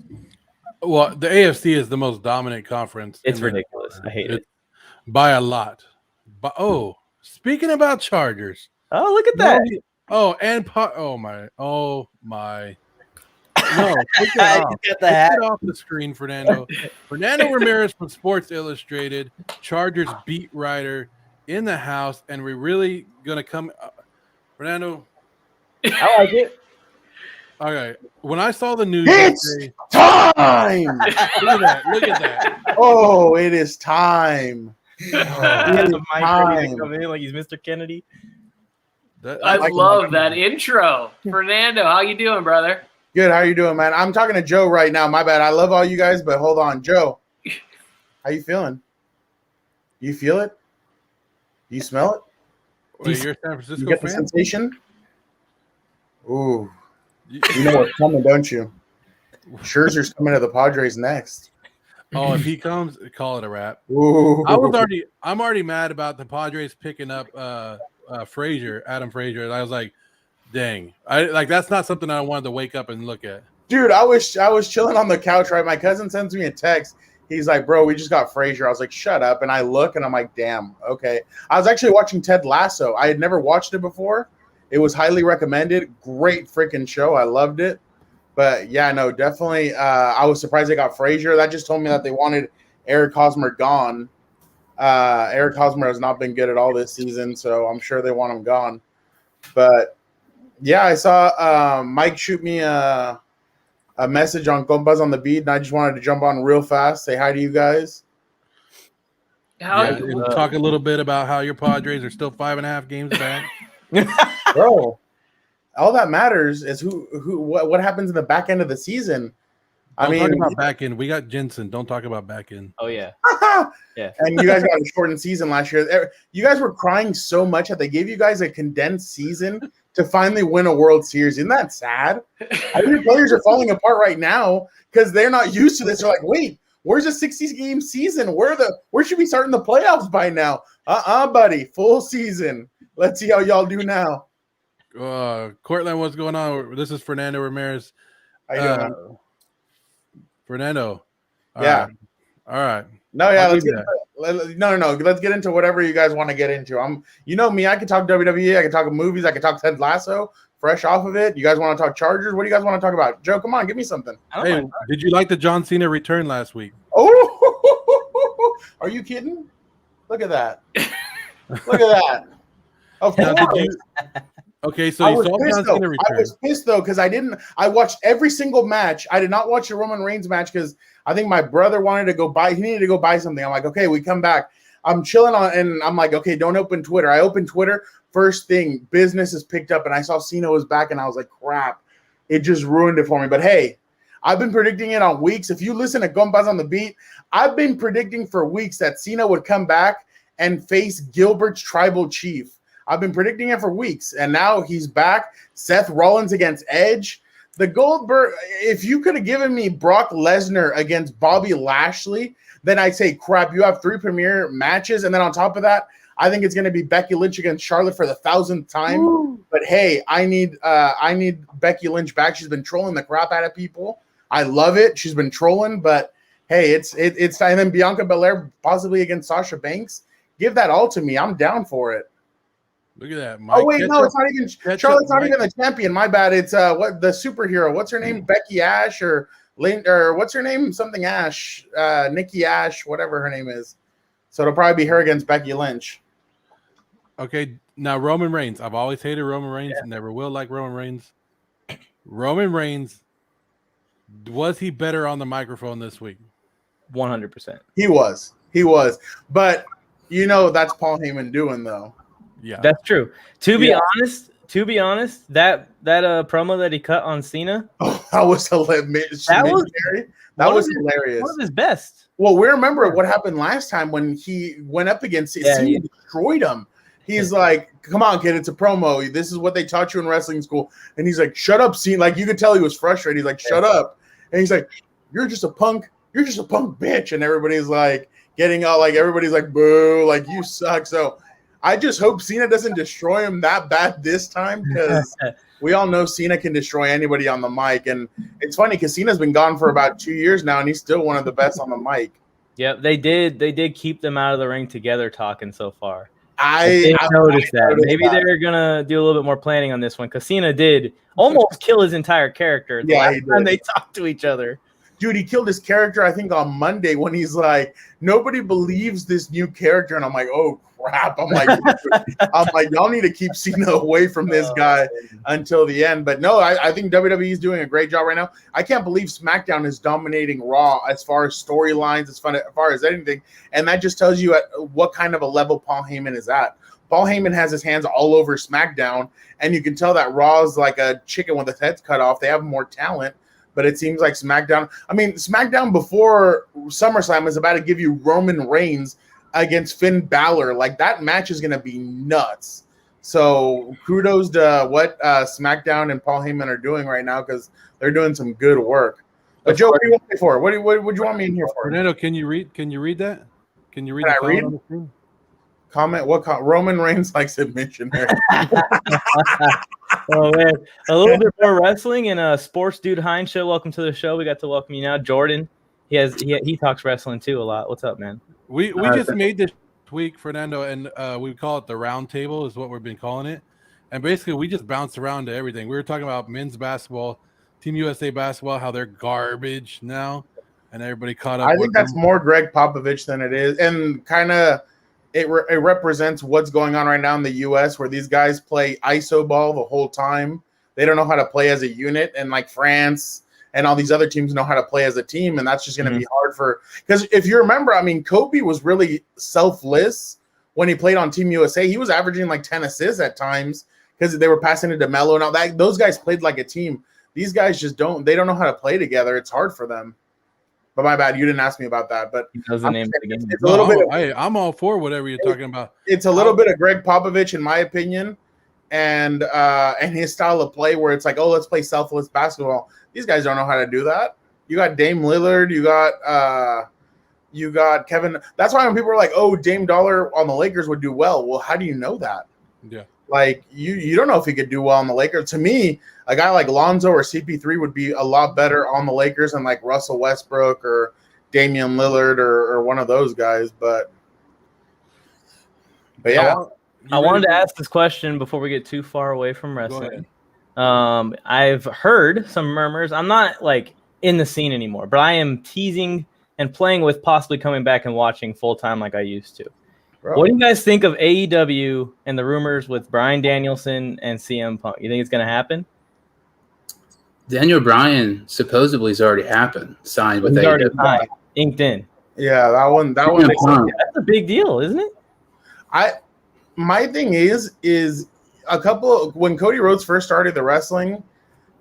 Well, the AFC is the most dominant conference. It's in the- ridiculous. I hate it. by a lot. But speaking about Chargers. Oh, look at that. Oh my. No, take it I off. just got the Take hat. it off the screen, Fernando. Fernando Ramirez from Sports Illustrated, Chargers beat writer in the house, and we're really gonna come. Fernando, I like it. okay. When I saw the news, It's yesterday- time. look at that! Look at that! Oh, it is time. He has a mic ready to Time. come in like he's Mr. Kennedy. I like love it. that intro. Fernando, how you doing, brother? Good. How you doing, man? I'm talking to Joe right now. My bad. I love all you guys, but hold on, Joe. How you feeling? You feel it? You smell it? Wait, you're a San You Francisco get the fan? sensation? Ooh, You- you know what's coming, don't you? Scherzer's coming to the Padres next. Oh, if he comes, call it a wrap. Ooh, I'm already mad about the Padres picking up Adam Frazier. I was like, dang. That's not something I wanted to wake up and look at. dude. I was chilling on the couch, right? My cousin sends me a text. He's like, bro, we just got Frazier. I was like, shut up. And I look and I'm like, damn, okay. I was actually watching Ted Lasso. I had never watched it before. It was highly recommended. Great freaking show. I loved it. But yeah, no, definitely. I was surprised they got Frazier. That just told me that they wanted Eric Hosmer gone. Eric Hosmer has not been good at all this season, so I'm sure they want him gone. But Yeah, I saw Mike shoot me a message on Compas on the Beat, and I just wanted to jump on real fast, say hi to you guys. Yeah, and talk a little bit about how your Padres are still 5.5 games back. Bro, all that matters is what happens in the back end of the season. Don't talk about back end. We got Jensen. Don't talk about back end. Oh yeah. Yeah. And you guys got a shortened season last year. You guys were crying so much that they gave you guys a condensed season to finally win a World Series. Isn't that sad? I think players are falling apart right now because they're not used to this. They're like, wait, where's a 60-game season? Where should we start in the playoffs by now? Buddy, full season. Let's see how y'all do now. Cortland, what's going on? This is Fernando Ramirez. How you doing? Fernando. All Yeah. right. All right. No, yeah. Let's get into whatever you guys want to get into. You know me. I can talk WWE. I can talk movies. I can talk Ted Lasso. Fresh off of it. You guys want to talk Chargers? What do you guys want to talk about? Joe, come on, give me something. Hey, did you like the John Cena return last week? Oh, are you kidding? Look at that. Look at that. Of course. Okay, so you saw John Cena return. I was pissed though because I watched every single match. I did not watch the Roman Reigns match because I think my brother wanted to go buy. He needed to go buy something. I'm like, okay, we come back. I'm chilling on, and I'm like, okay, don't open Twitter. I opened Twitter. First thing, business is picked up, and I saw Cena was back, and I was like, crap. It just ruined it for me. But hey, I've been predicting it on weeks. If you listen to Gompas on the Beat, I've been predicting for weeks that Cena would come back and face Gilbert's tribal chief. I've been predicting it for weeks, and now he's back. Seth Rollins against Edge. The Goldberg, if you could have given me Brock Lesnar against Bobby Lashley, then I'd say, crap, you have 3 premier matches, and then on top of that, I think it's going to be Becky Lynch against Charlotte for the 1,000th time. Ooh. But hey, I need Becky Lynch back. She's been trolling the crap out of people. I love it. She's been trolling, but hey, it's and then Bianca Belair possibly against Sasha Banks. Give that all to me. I'm down for it. Look at that, Mike. Oh wait, no, it's not even Charlotte's not even the champion. My bad. It's what the superhero. What's her name? Becky Ash or what's her name? Something Ash, Nikki Ash, whatever her name is. So it'll probably be her against Becky Lynch. Okay, now Roman Reigns. I've always hated Roman Reigns. Yeah. Never will like Roman Reigns. Roman Reigns, was he better on the microphone this week? 100%. He was. But you know that's Paul Heyman doing though. Yeah, that's true. To be honest, that promo that he cut on Cena, that was hilarious. That was hilarious. One of his best. Well, we remember what happened last time when he went up against Cena, destroyed him. He's like, "Come on, kid, it's a promo. This is what they taught you in wrestling school." And he's like, "Shut up, Cena." Like you could tell he was frustrated. He's like, "Shut up," and he's like, "You're just a punk. You're just a punk bitch." And everybody's like getting out, like everybody's like, "Boo!" Like you suck. So. I just hope Cena doesn't destroy him that bad this time because we all know Cena can destroy anybody on the mic. And it's funny because Cena's been gone for about 2 years now, and he's still one of the best on the mic. Yep, they did keep them out of the ring together talking so far. I noticed that. Maybe they're gonna do a little bit more planning on this one because Cena did almost kill his entire character the last time they talked to each other. Dude, he killed his character, I think, on Monday when he's like, nobody believes this new character. And I'm like, oh, crap. I'm like, y'all need to keep Cena away from this guy until the end. But no, I think WWE is doing a great job right now. I can't believe SmackDown is dominating Raw as far as storylines, as far as anything. And that just tells you at what kind of a level Paul Heyman is at. Paul Heyman has his hands all over SmackDown, and you can tell that Raw is like a chicken with its head cut off. They have more talent. But it seems like SmackDown before SummerSlam is about to give you Roman Reigns against Finn Balor. Like, that match is going to be nuts. So kudos to what SmackDown and Paul Heyman are doing right now because they're doing some good work. But Joe, what do you want me for? What do you want me in here for? Fernando, can you read that? Can you read the comment on the screen? Comment what Roman Reigns likes submission. Oh man, a little bit more wrestling and Sports Dude Hines show. Welcome to the show. We got to welcome you now, Jordan. He talks wrestling too a lot. What's up, man? We just made this week, Fernando, and we call it the round table is what we've been calling it. And basically, we just bounce around to everything. We were talking about men's basketball, Team USA basketball, how they're garbage now, and everybody caught up. I think that's more Greg Popovich than it is, and kind of. It represents what's going on right now in the U.S. where these guys play iso ball the whole time. They don't know how to play as a unit, and like France and all these other teams know how to play as a team, and that's just going to be hard because if you remember, I mean, Kobe was really selfless when he played on Team USA. He was averaging like 10 assists at times because they were passing it to Melo and all that. Those guys played like a team. These guys just don't know how to play together. It's hard for them. But my bad, you didn't ask me about that. But it's a little bit. I'm all for whatever you're talking about. It's a little bit of Greg Popovich, in my opinion, and his style of play, where it's like, oh, let's play selfless basketball. These guys don't know how to do that. You got Dame Lillard, you got Kevin. That's why when people are like, oh, Dame Dollar on the Lakers would do well. Well, how do you know that? Yeah. Like you don't know if he could do well on the Lakers. To me, a guy like Lonzo or CP3 would be a lot better on the Lakers than like Russell Westbrook or Damian Lillard or one of those guys. But yeah. I wanted to ask this question before we get too far away from wrestling. I've heard some murmurs. I'm not like in the scene anymore, but I am teasing and playing with possibly coming back and watching full time like I used to. Bro. What do you guys think of AEW and the rumors with Bryan Danielson and CM Punk? You think it's going to happen? Daniel Bryan supposedly has already happened. Signed with AEW. Signed, inked in. Yeah, that one. That's a big deal, isn't it? My thing is when Cody Rhodes first started the wrestling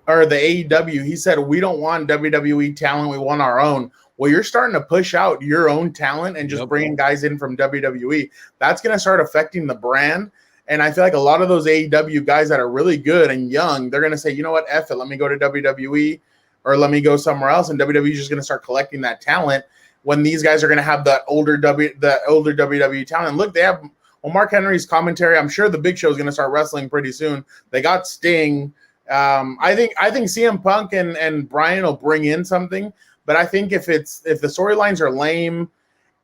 or the AEW, he said, we don't want WWE talent, we want our own. Well, you're starting to push out your own talent and just bringing guys in from WWE. That's going to start affecting the brand. And I feel like a lot of those AEW guys that are really good and young, they're going to say, you know what, F it, let me go to WWE or let me go somewhere else. And WWE is just going to start collecting that talent when these guys are going to have the older WWE talent. Look, they have Mark Henry's commentary. I'm sure the Big Show is going to start wrestling pretty soon. They got Sting. I think CM Punk and Bryan will bring in something. But I think if the storylines are lame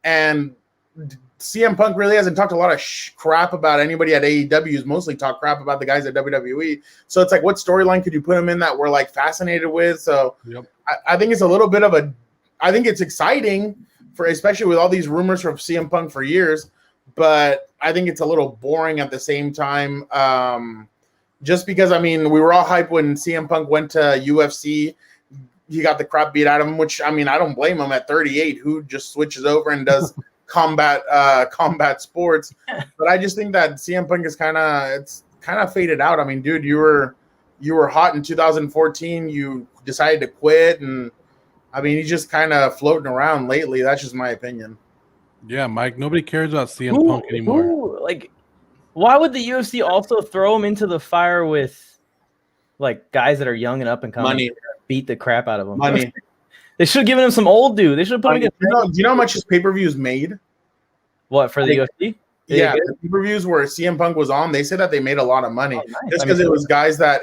and CM Punk really hasn't talked a lot of crap about anybody at AEW, he's mostly talked crap about the guys at WWE. So it's like, what storyline could you put him in that we're like fascinated with? So I think it's a little bit of I think it's exciting especially with all these rumors from CM Punk for years, but I think it's a little boring at the same time. Just because, I mean, we were all hyped when CM Punk went to UFC. He got the crap beat out of him, which, I mean, I don't blame him at 38, who just switches over and does combat sports. But I just think that CM Punk is kind of faded out. I mean, dude, you were hot in 2014. You decided to quit, and I mean, he's just kind of floating around lately. That's just my opinion. Yeah, Mike, nobody cares about CM Punk anymore. Like, why would the UFC also throw him into the fire with like guys that are young and up and coming? Money. Beat the crap out of him. Money. They should have given him some old dude. They should have put him against. Do you know how much his pay-per-views made? What, for the UFC? Yeah, the pay-per-views where CM Punk was on, they said that they made a lot of money. Just because it was guys that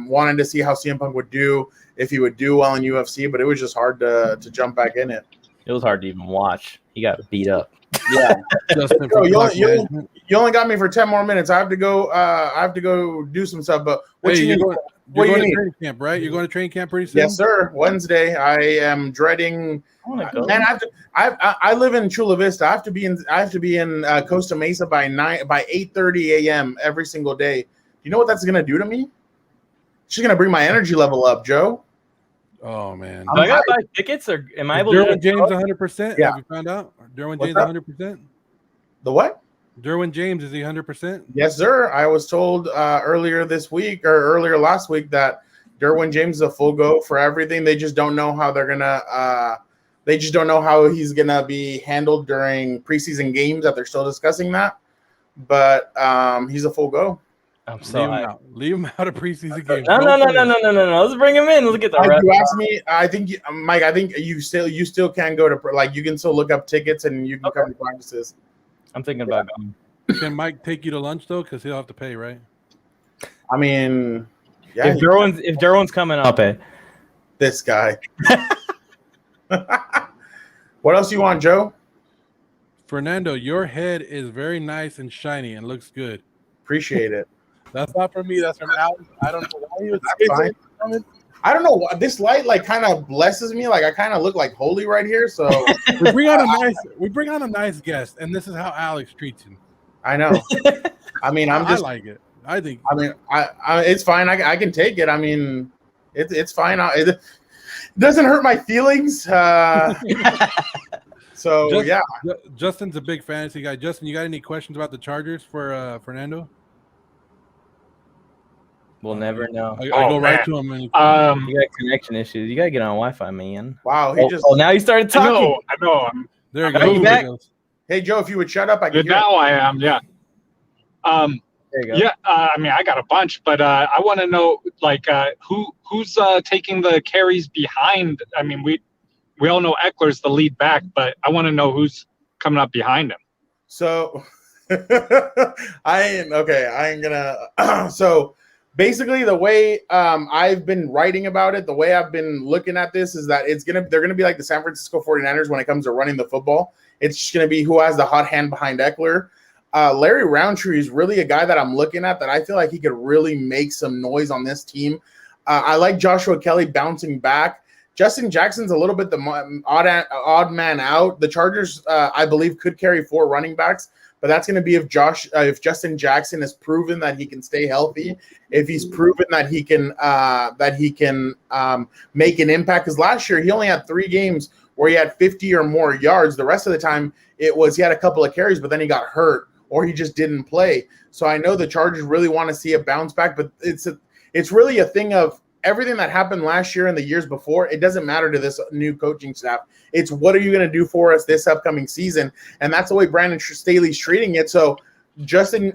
wanted to see how CM Punk would do if he would do well in UFC, but it was just hard to jump back in it. It was hard to even watch. He got beat up. Yeah. Bro, you only got me for 10 more minutes. I have to go do some stuff. But what do you need? You're going to training camp, right? You're going to training camp pretty soon? Yes, sir. Wednesday. I am dreading. Man, I live in Chula Vista. I have to be in Costa Mesa by 8:30 a.m. every single day. You know what that's gonna do to me? She's gonna bring my energy level up, Joe. Oh man! Do I gotta buy tickets, or am I able Derwin to? James 100%. Yeah. Have you found out? Derwin James 100%. The what? Derwin James, is he 100%? Yes, sir. I was told earlier last week that Derwin James is a full go for everything. They just don't know how they're gonna. They just don't know how he's gonna be handled during preseason games. That they're still discussing that, but he's a full go. I'm sorry. Leave him out of preseason games. No. Let's bring him in. Let's get the rest. You asked me. I think Mike. I think you still can go to you can still look up tickets and you can come to practices. I'm thinking about going. Can Mike take you to lunch though? Because he'll have to pay, right? I mean, yeah. If Derwin's coming, I'll pay. This guy. What else you want, Joe? Fernando, your head is very nice and shiny and looks good. Appreciate it. That's not from me. That's from Alex. I don't know why he was saying. I don't know. This light like kind of blesses me. Like I kind of look like holy right here. So we bring on a nice guest, and this is how Alex treats him. I know. I mean, I like it. I think. I mean, I it's fine. I can take it. I mean, it's fine. It doesn't hurt my feelings. So yeah, Justin's a big fantasy guy. Justin, you got any questions about the Chargers for Fernando? We'll never know. I go right to him. And You got connection issues. You gotta get on Wi-Fi, man. wow. Now you started talking. I know. there you Are you go. back? Hey Joe, if you would shut up, I could hear. Now I am. Yeah. There you go. Yeah. I mean, I got a bunch, but I want to know who's taking the carries behind. I mean, we all know Eckler's the lead back, but I want to know who's coming up behind him. So I ain't gonna. So basically, the way I've been writing about it, the way I've been looking at this is that they're gonna be like the San Francisco 49ers when it comes to running the football. It's just gonna be who has the hot hand behind Eckler. Larry Roundtree is really a guy that I'm looking at that I feel like he could really make some noise on this team. I like Joshua Kelly bouncing back. Justin Jackson's a little bit the odd man out. The Chargers, I believe, could carry 4 running backs, but that's going to be if Justin Jackson has proven that he can stay healthy, if he's proven that he can make an impact. Because last year he only had 3 games where he had 50 or more yards. The rest of the time he had a couple of carries, but then he got hurt or he just didn't play. So I know the Chargers really want to see a bounce back, but it's really a thing of everything that happened last year and the years before. It doesn't matter to this new coaching staff. It's what are you going to do for us this upcoming season? And that's the way Brandon Staley's treating it. So Joshua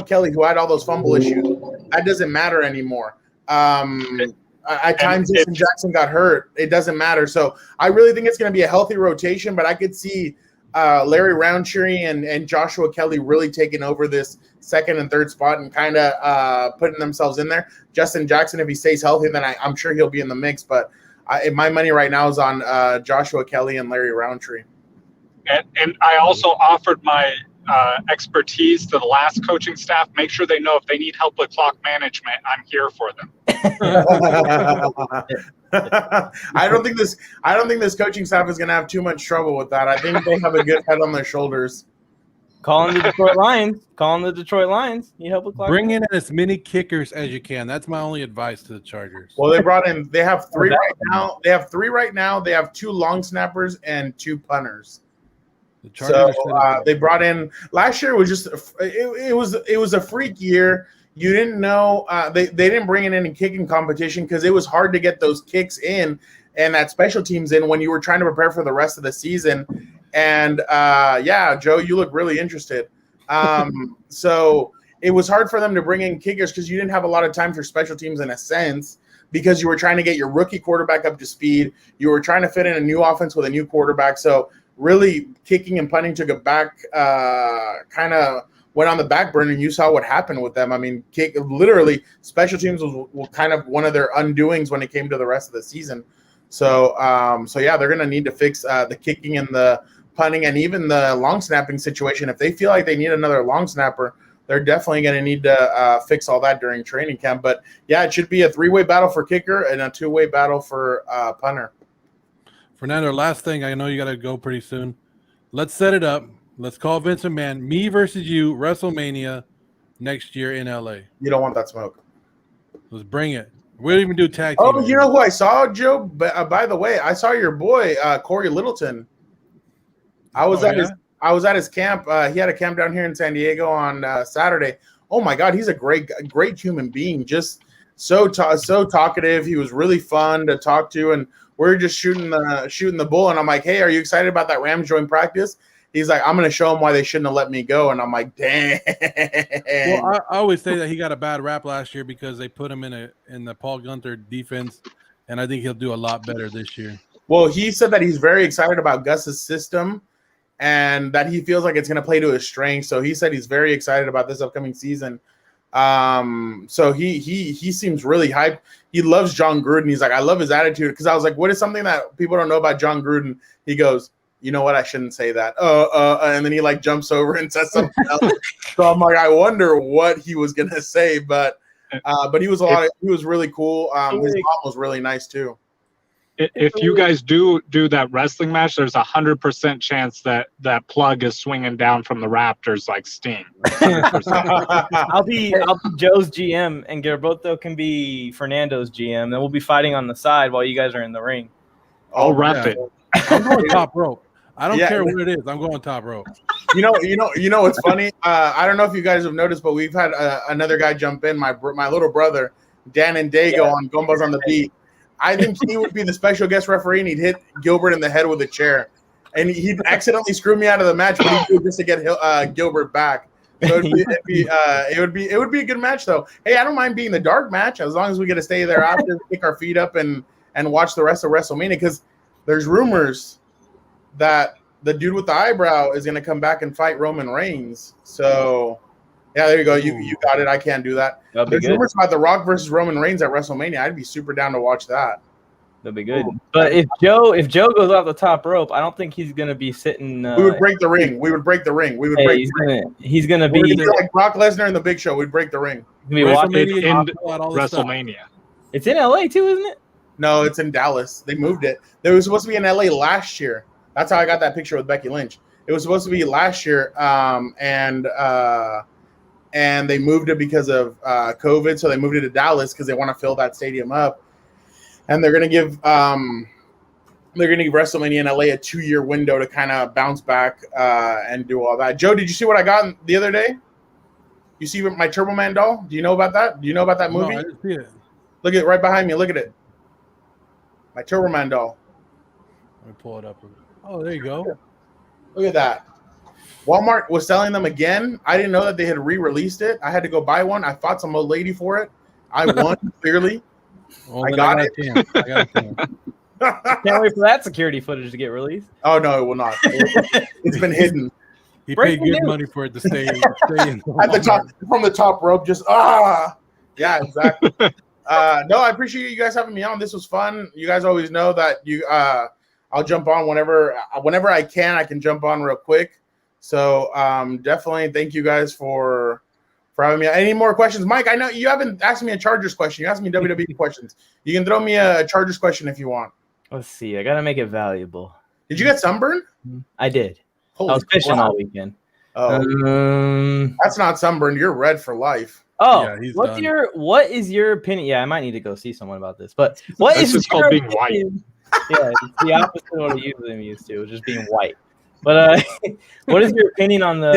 Kelly, who had all those fumble issues, that doesn't matter anymore. At times, Justin Jackson got hurt. It doesn't matter. So I really think it's going to be a healthy rotation, but I could see Larry Roundtree and Joshua Kelly really taking over this second and third spot and kind of putting themselves in there. Justin Jackson, if he stays healthy, then I'm sure he'll be in the mix. But my money right now is on Joshua Kelly and Larry Roundtree. And I also offered my expertise to the last coaching staff. Make sure they know if they need help with clock management, I'm here for them. I don't think this coaching staff is going to have too much trouble with that. I think they have a good head on their shoulders. Call in the Detroit Lions. You help with clock. Bring in as many kickers as you can. That's my only advice to the Chargers. Well, they have 3 right now. They have 3 right now. They have 2 long snappers and 2 punters. So they brought in last year was just it was a freak year. You didn't know they didn't bring in any kicking competition because it was hard to get those kicks in and that special teams in when you were trying to prepare for the rest of the season. And Joe, you look really interested. So it was hard for them to bring in kickers because you didn't have a lot of time for special teams in a sense because you were trying to get your rookie quarterback up to speed. You were trying to fit in a new offense with a new quarterback. So really kicking and punting took a back kind of went on the back burner, and you saw what happened with them. I mean, literally special teams was kind of one of their undoings when it came to the rest of the season. So they're going to need to fix the kicking and the punting and even the long snapping situation. If they feel like they need another long snapper, they're definitely going to need to fix all that during training camp. But yeah, it should be a 3-way battle for kicker and a 2-way battle for punter. Fernando, last thing, I know you got to go pretty soon. Let's set it up. Let's call Vince McMahon. Me versus you, WrestleMania next year in LA. You don't want that smoke. Let's bring it. We'll even do tag team. Oh, you know who I saw, Joe? By the way, I saw your boy, Corey Littleton. I was at his camp. He had a camp down here in San Diego on Saturday. Oh my God, he's a great human being. Just so talkative. He was really fun to talk to, and we're just shooting the bull. And I'm like, hey, are you excited about that Rams joint practice? He's like, I'm going to show them why they shouldn't have let me go. And I'm like, dang. Well, I always say that he got a bad rap last year because they put him in the Paul Gunther defense, and I think he'll do a lot better this year. Well, he said that he's very excited about Gus's system and that he feels like it's going to play to his strength. So he said he's very excited about this upcoming season. So he seems really hyped. He loves John Gruden. He's like, I love his attitude. Because I was like, what is something that people don't know about John Gruden? He goes, you know what? I shouldn't say that. And then he like jumps over and says something else. So I'm like, I wonder what he was gonna say, but he was he was really cool. His mom was really nice too. If you guys do that wrestling match, there's 100% chance that Plug is swinging down from the Raptors like Sting. 100%. I'll be Joe's GM, and Gilberto can be Fernando's GM. Then we'll be fighting on the side while you guys are in the ring. I'll ref it. I'm going top rope. I don't care what it is. I'm going top rope. You know what's funny? I don't know if you guys have noticed, but we've had another guy jump in. My little brother, Dan and Dago on Gumbas on the Beat. I think he would be the special guest referee, and he'd hit Gilbert in the head with a chair, and he'd accidentally screw me out of the match, but he'd do it just to get Gilbert back. So it would be a good match, though. Hey, I don't mind being the dark match as long as we get to stay there after, kick our feet up, and watch the rest of WrestleMania, because there's rumors that the dude with the eyebrow is going to come back and fight Roman Reigns. So, yeah, there you go. You got it. I can't do that. There's rumors about The Rock versus Roman Reigns at WrestleMania. I'd be super down to watch that. That'd be good. But if Joe goes off the top rope, I don't think he's going to be sitting. We would break the ring. We would break the ring. We would break. He's going to be like Brock Lesnar and the Big Show. We'd break the ring. WrestleMania. It's in LA too, isn't it? No, it's in Dallas. They moved it. They were supposed to be in LA last year. That's how I got that picture with Becky Lynch. It was supposed to be last year, and they moved it because of COVID. So they moved it to Dallas because they want to fill that stadium up. And they're gonna give WrestleMania in LA a 2-year window to kind of bounce back and do all that. Joe, did you see what I got the other day? You see my Turbo Man doll? Do you know about that? Do you know about that movie? No, I didn't see it. Look at it right behind me. Look at it. My Turbo Man doll. Let me pull it up. Oh, there you go. Look at that. Walmart was selling them again. I didn't know that they had re-released it. I had to go buy one. I fought some old lady for it. I won, clearly. Well, I got it. I got a chance. Can't wait for that security footage to get released. Oh, no, it will not. It's been hidden. He paid good money for it to stay in at the top, from the top rope, just yeah, exactly. No, I appreciate you guys having me on. This was fun. You guys always know that I'll jump on whenever I can. I can jump on real quick. So definitely thank you guys for having me. Any more questions, Mike? I know you haven't asked me a Chargers question. You asked me WWE questions. You can throw me a Chargers question if you want. Let's see. I gotta make it valuable. Did you get sunburned? I did. Holy I was fishing all weekend. Oh, that's not sunburned. You're red for life. Oh, Yeah, what is your opinion? Yeah, I might need to go see someone about this. But what This is is called being white. Yeah, it's the opposite of what I usually am used to, just being white. But what is your opinion on the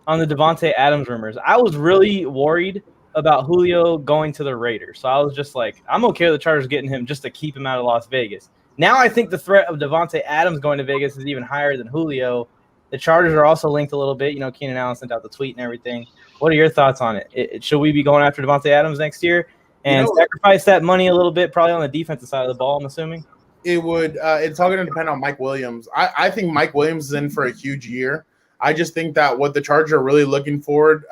Devontae Adams rumors? I was really worried about Julio going to the Raiders, so I was just like, I'm okay with the Chargers getting him just to keep him out of Las Vegas. Now I think the threat of Devontae Adams going to Vegas is even higher than Julio. The Chargers are also linked a little bit. You know, Keenan Allen sent out the tweet and everything. What are your thoughts on it? Should we be going after Devontae Adams next year and sacrifice that money a little bit, probably on the defensive side of the ball, I'm assuming? It would. It's all going to depend on Mike Williams. I think Mike Williams is in for a huge year. I just think that what the Chargers are really looking for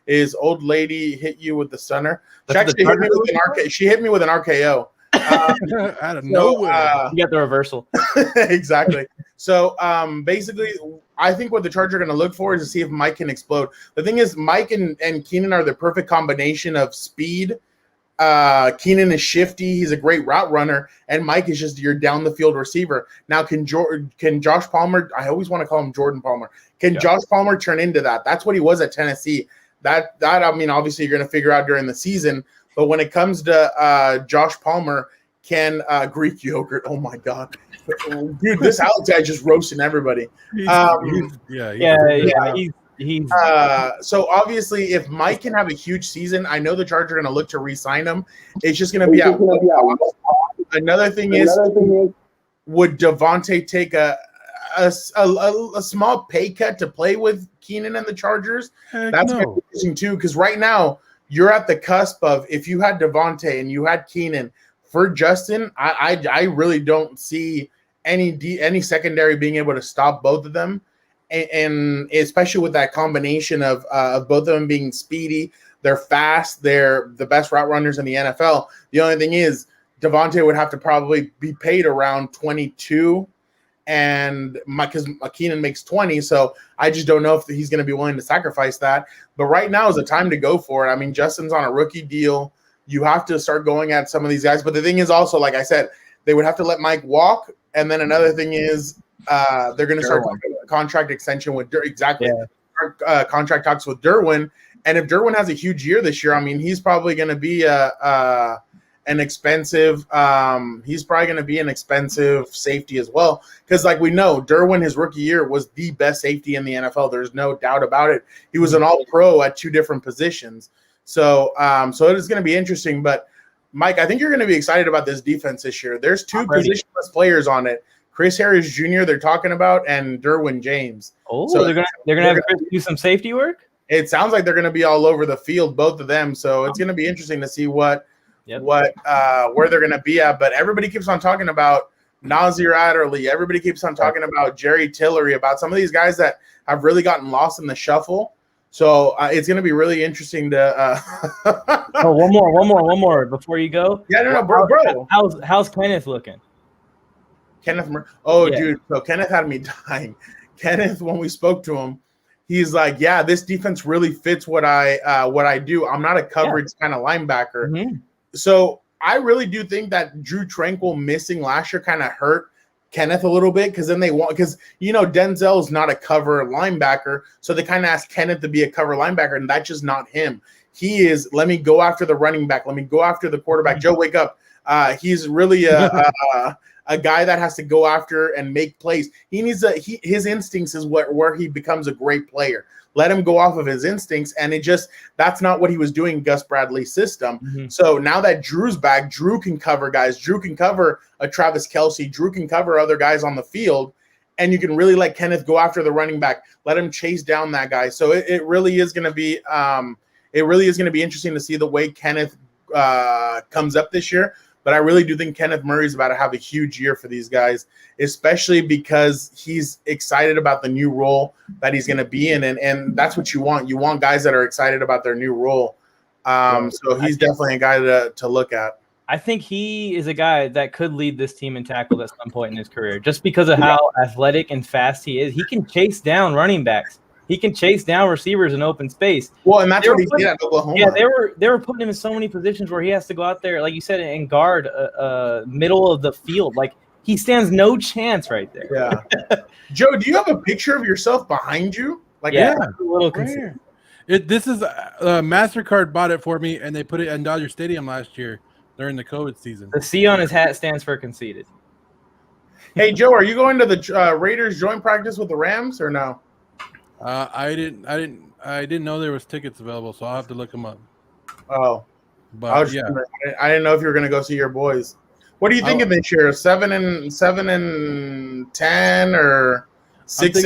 is old lady hit you with the stunner. She hit me with an RKO. Out of nowhere. You got the reversal. Exactly. So basically, I think what the Chargers are going to look for is to see if Mike can explode. The thing is, Mike and Keenan are the perfect combination of speed. Keenan is shifty. He's a great route runner, and Mike is just your down the field receiver. Now, can Josh Palmer? I always want to call him Jordan Palmer. Can Josh Palmer turn into that? That's what he was at Tennessee. That I mean, obviously you're going to figure out during the season. But when it comes to Josh Palmer, can Greek yogurt? Oh my God, dude! This Alex guy just roasting everybody. He's so obviously, if Mike can have a huge season, I know the Chargers are going to look to re-sign him. It's just going to be out. Another thing is, would Devontae take a small pay cut to play with Keenan and the Chargers? That's going to be interesting too, because right now you're at the cusp of, if you had Devontae and you had Keenan for Justin, I really don't see any secondary being able to stop both of them. And especially with that combination of both of them being speedy, they're fast, they're the best route runners in the NFL. The only thing is, Devontae would have to probably be paid around 22, and because Keenan makes 20, so I just don't know if he's going to be willing to sacrifice that. But right now is the time to go for it. I mean, Justin's on a rookie deal. you have to start going at some of these guys. But the thing is also, like I said, they would have to let Mike walk. And then another thing is they're going to start talking about contract extension with exactly contract talks with Derwin. And if Derwin has a huge year this year, I mean, he's probably going to be an expensive. He's probably going to be an expensive safety as well, because like we know, Derwin his rookie year was the best safety in the NFL. There's no doubt about it. He was an All-Pro at 2 different positions. So it is going to be interesting. But Mike, I think you're going to be excited about this defense this year. There's 2 positionless players on it. Chris Harris Jr. they're talking about, and Derwin James. Oh, so they're gonna have Chris do some safety work. It sounds like they're going to be all over the field, both of them. So it's going to be interesting to see where they're going to be at. But everybody keeps on talking about Nasir Adderley. Everybody keeps on talking about Jerry Tillery, about some of these guys that have really gotten lost in the shuffle. So it's going to be really interesting to. Oh, one more before you go. Yeah, no, bro. How's Kenneth looking? Kenneth, dude. So Kenneth had me dying. Kenneth, when we spoke to him, he's like, "Yeah, this defense really fits what I do. I'm not a coverage kind of linebacker." Mm-hmm. So I really do think that Drew Tranquil missing last year kind of hurt Kenneth a little bit, because then Denzel's not a cover linebacker, so they kind of asked Kenneth to be a cover linebacker, and that's just not him. He is, let me go after the running back, let me go after the quarterback. Joe, wake up. He's really a guy that has to go after and make plays. He needs his instincts is where he becomes a great player. Let him go off of his instincts, and that's not what he was doing in Gus Bradley's system. Mm-hmm. So now that Drew's back, Drew can cover guys. Drew can cover a Travis Kelce. Drew can cover other guys on the field, and you can really let Kenneth go after the running back. Let him chase down that guy. So it really is going to be interesting to see the way Kenneth comes up this year. But I really do think Kenneth Murray's about to have a huge year for these guys, especially because he's excited about the new role that he's going to be in. And that's what you want. You want guys that are excited about their new role. So he's definitely a guy to look at. I think he is a guy that could lead this team in tackles at some point in his career, just because of how athletic and fast he is. He can chase down running backs. He can chase down receivers in open space. Well, and that's what he did at Oklahoma. Yeah, they were putting him in so many positions where he has to go out there, like you said, and guard middle of the field. Like, he stands no chance right there. Yeah. Joe, do you have a picture of yourself behind you? Like, a little concerned. This is MasterCard bought it for me, and they put it in Dodger Stadium last year during the COVID season. The C on his hat stands for conceited. Hey, Joe, are you going to the Raiders joint practice with the Rams or no? I didn't know there was tickets available, so I'll have to look them up. Oh, but I didn't know if you were going to go see your boys. What are you thinking this year? 7-10 or 6?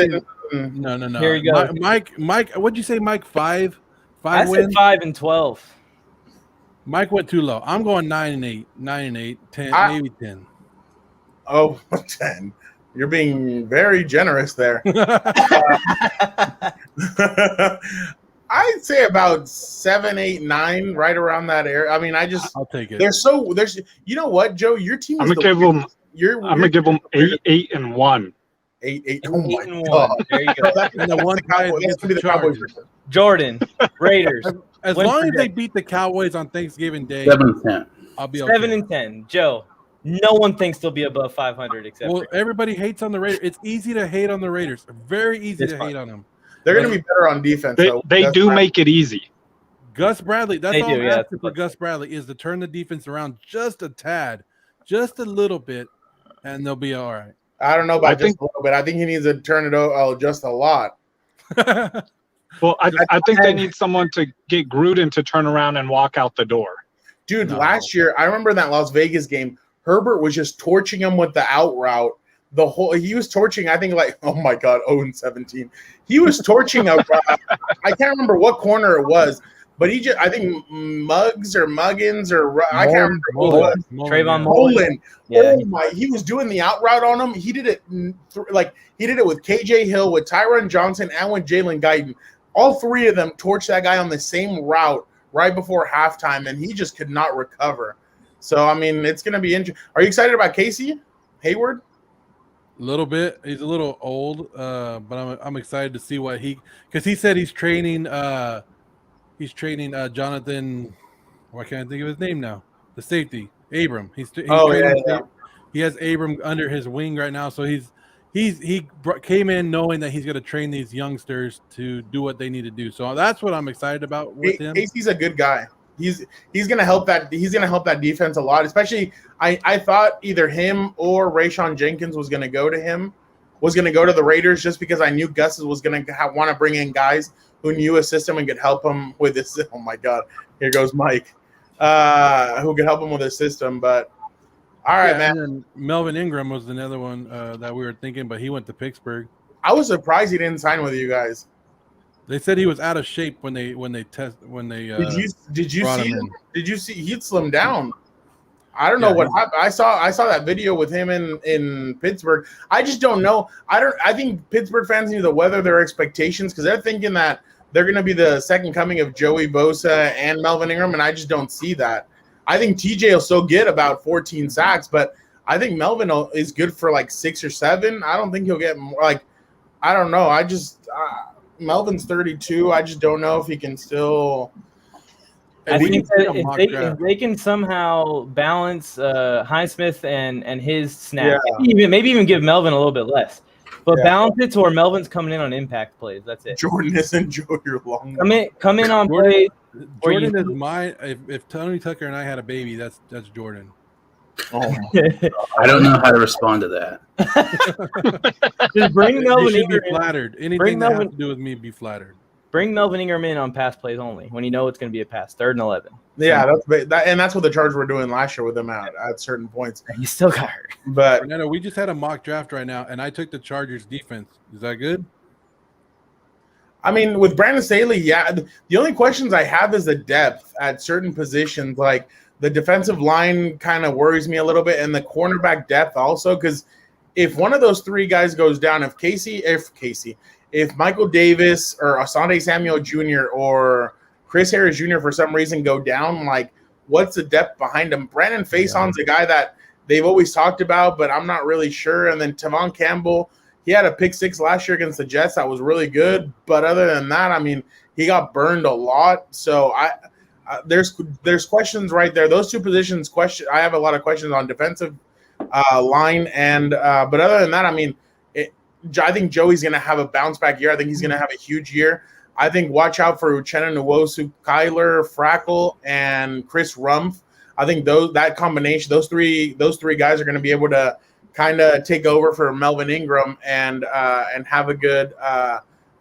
No. Here you go, Mike. What'd you say, Mike? 5 I wins? said 5-12. Mike went too low. I'm going 9-8, 10, maybe 10. Oh, 10. You're being very generous there. I'd say about 7, 8, 9, right around that area. I mean, I'll take it. There's you know what, Joe? Your team. I'm gonna give them 8-1. 8. Oh my 8-1. God. There you go. And the one guy That's gonna be the Cowboys. Jordan, Raiders. As long as they beat the Cowboys on Thanksgiving Day, 7-10. I'll be okay. 7-10. Joe, no one thinks they'll be above 500 except. Well, everybody hates on the Raiders. It's easy to hate on the Raiders. Very easy to hate on them. They're going to be better on defense. They do make it easy. Gus Bradley. That's all I'm asking for. But Gus Bradley is to turn the defense around just a tad, just a little bit, and they'll be all right. I don't know about just a little bit. I think he needs to turn it over just a lot. Well, I think they need someone to get Gruden to turn around and walk out the door. Dude, last year, I remember in that Las Vegas game, Herbert was just torching him with the out route. He was torching, I think, like, oh my God, 0-17. He was torching I can't remember what corner it was, but I think Muggins, or I can't remember who it was. Trayvon Mullen. Yeah. Oh my, he was doing the out route on him. He did it he did it with KJ Hill, with Tyron Johnson, and with Jalen Guyton. All three of them torched that guy on the same route right before halftime, and he just could not recover. So, I mean, it's going to be interesting. Are you excited about Casey Hayward? A little bit. He's a little old, but I'm excited to see what because he said he's training Jonathan. Why can't I think of his name now? The safety, Abram. He's Oh, training- yeah. He has Abram under his wing right now, so he came in knowing that he's going to train these youngsters to do what they need to do. So that's what I'm excited about with him. Casey's a good guy. He's gonna help that defense a lot. Especially, I thought either him or Rayshon Jenkins was gonna go to the Raiders just because I knew Gus was gonna want to bring in guys who knew a system and could help him with this. Oh my God, here goes Mike, who could help him with his system. But all right, man. And then Melvin Ingram was another one that we were thinking, but he went to Pittsburgh. I was surprised he didn't sign with you guys. They said he was out of shape when they Did you brought see him him? in. Did you see he'd slimmed down? I don't know what happened. I saw that video with him in Pittsburgh. I just don't know. I think Pittsburgh fans need to weather their expectations because they're thinking that they're going to be the second coming of Joey Bosa and Melvin Ingram, and I just don't see that. I think TJ will still get about 14 sacks, but I think Melvin is good for like 6 or 7. I don't think he'll get more. Like, I don't know. I just Melvin's 32. I just don't know if he can still. I think that if they can somehow balance Highsmith and his snap, maybe even give Melvin a little bit less, but balance it to where Melvin's coming in on impact plays. That's it. Jordan isn't Joe your long. Come in on plays. Jordan is my. If Tony Tucker and I had a baby, that's Jordan. Oh, I don't know how to respond to that. Just bring Melvin be Ingram. flattered. Anything that has to do with me, be flattered. Bring Melvin Ingram in on pass plays only when you know it's going to be a pass, 3rd and 11. Yeah, that's what the Chargers were doing last year with him at certain points. He still got hurt. But Fernando, we just had a mock draft right now, and I took the Chargers defense. Is that good? I mean, with Brandon Staley, yeah. The only questions I have is the depth at certain positions. Like the defensive line kind of worries me a little bit, and the cornerback depth also. Because if one of those 3 guys goes down, if Michael Davis or Asante Samuel Jr. or Chris Harris Jr. for some reason go down, like what's the depth behind him? Brandon Faison's a guy that they've always talked about, but I'm not really sure. And then Tavon Campbell, he had a pick 6 last year against the Jets that was really good. But other than that, I mean, he got burned a lot. So there's questions right there. Those 2 positions, I have a lot of questions on defensive line. And but other than that, I mean, I think Joey's going to have a bounce back year. I think he's going to have a huge year. I think watch out for Uchenna Nwosu, Kyler, Frackle, and Chris Rumpf. I think that combination, those three guys are going to be able to kind of take over for Melvin Ingram and have a good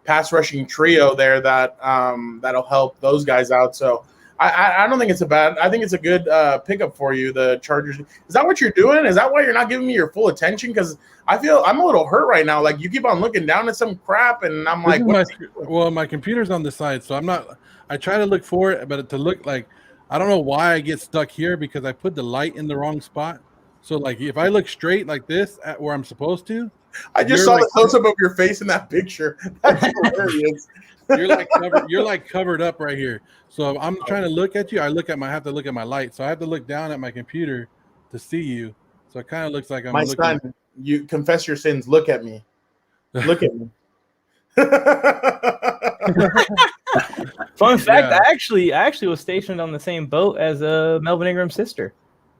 pass rushing trio there that'll help those guys out. So I don't think it's I think it's a good pickup for you, the Chargers. Is that what you're doing? Is that why you're not giving me your full attention? Because I feel I'm a little hurt right now. Like you keep on looking down at some crap, and I'm like, my computer's on the side, so I'm not. I try to look for it, but to look like I don't know why I get stuck here because I put the light in the wrong spot. So like if I look straight like this at where I'm supposed to, I just saw the close up of your face in that picture. That's hilarious. You're like covered up right here. So I'm trying to look at you. I have to look at my light. So I have to look down at my computer to see you. So it kind of looks like I'm my looking. Son, you confess your sins. Look at me. Look at me. Fun fact, I actually was stationed on the same boat as Melvin Ingram's sister.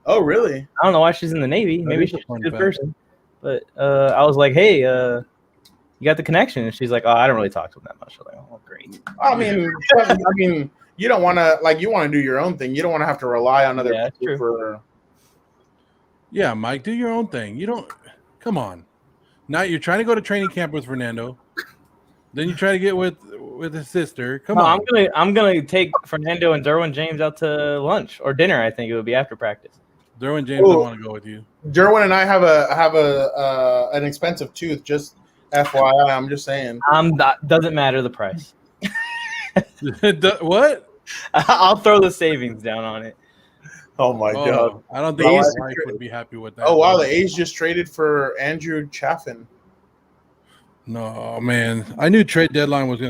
Oh, really? I don't know why she's in the Navy. Maybe she's a good person. But I was like, hey, you got the connection? And she's like, oh, I don't really talk to him that much. I'm like, oh, great. I mean, you don't want to you want to do your own thing. You don't want to have to rely on other people for. Yeah, Mike, do your own thing. You don't. Come on. Now you're trying to go to training camp with Fernando. Then you try to get with his sister. Come on. I'm gonna take Fernando and Derwin James out to lunch or dinner. I think it would be after practice. Derwin James, I want to go with you. Derwin and I have an expensive tooth. Just FYI, I'm just saying. Doesn't matter the price. What? I'll throw the savings down on it. Oh my God! I don't think his wife would be happy with that. Oh wow, the A's just traded for Andrew Chaffin. No man, I knew trade deadline was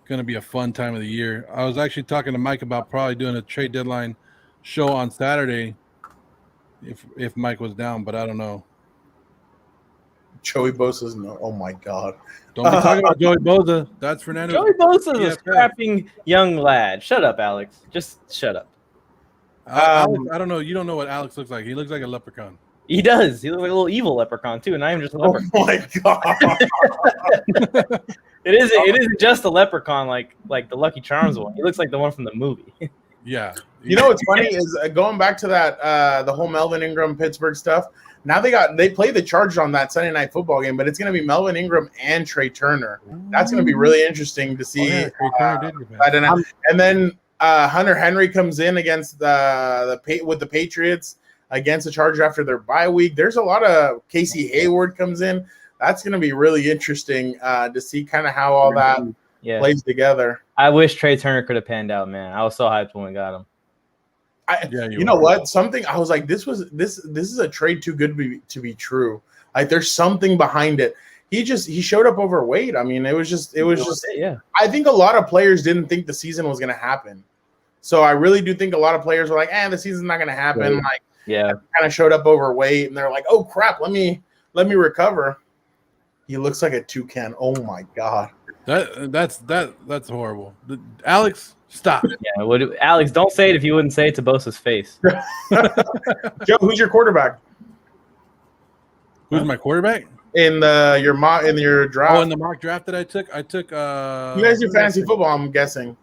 gonna be a fun time of the year. I was actually talking to Mike about probably doing a trade deadline show on Saturday if Mike was down, but I don't know. Joey Bosa's no. Oh my God! Don't be talking about Joey Bosa. That's Fernando. Joey Bosa's a scrapping young lad. Shut up, Alex. Just shut up. Alex, I don't know. You don't know what Alex looks like. He looks like a leprechaun. He does. He looks like a little evil leprechaun too, not even just a Oh leprechaun. my god! It isn't just a leprechaun like the Lucky Charms one. He looks like the one from the movie. Yeah. You know what's funny is going back to that the whole Melvin Ingram Pittsburgh stuff. Now they play the Chargers on that Sunday Night Football game, but it's going to be Melvin Ingram and Trey Turner. That's going to be really interesting to see. Trey Turner did get back. And then Hunter Henry comes in against with the Patriots against the Chargers after their bye week. There's a lot of Casey Hayward comes in. That's going to be really interesting to see kind of how all that plays together. I wish Trey Turner could have panned out, man. I was so hyped when we got him. You know what? Something I was like, this is a trade too good to be true. Like there's something behind it. He showed up overweight. I mean, it was just. Yeah. I think a lot of players didn't think the season was going to happen. So I really do think a lot of players were like, the season's not going to happen. Right. Like, yeah, kind of showed up overweight, and they're like, oh crap, let me recover. He looks like a toucan. Oh my god. That's horrible. Alex, stop. Yeah, Alex, don't say it if you wouldn't say it to Bosa's face. Joe, who's your quarterback? Who's my quarterback? In your draft. Oh, in the mock draft that I took you guys do fantasy football, I'm guessing.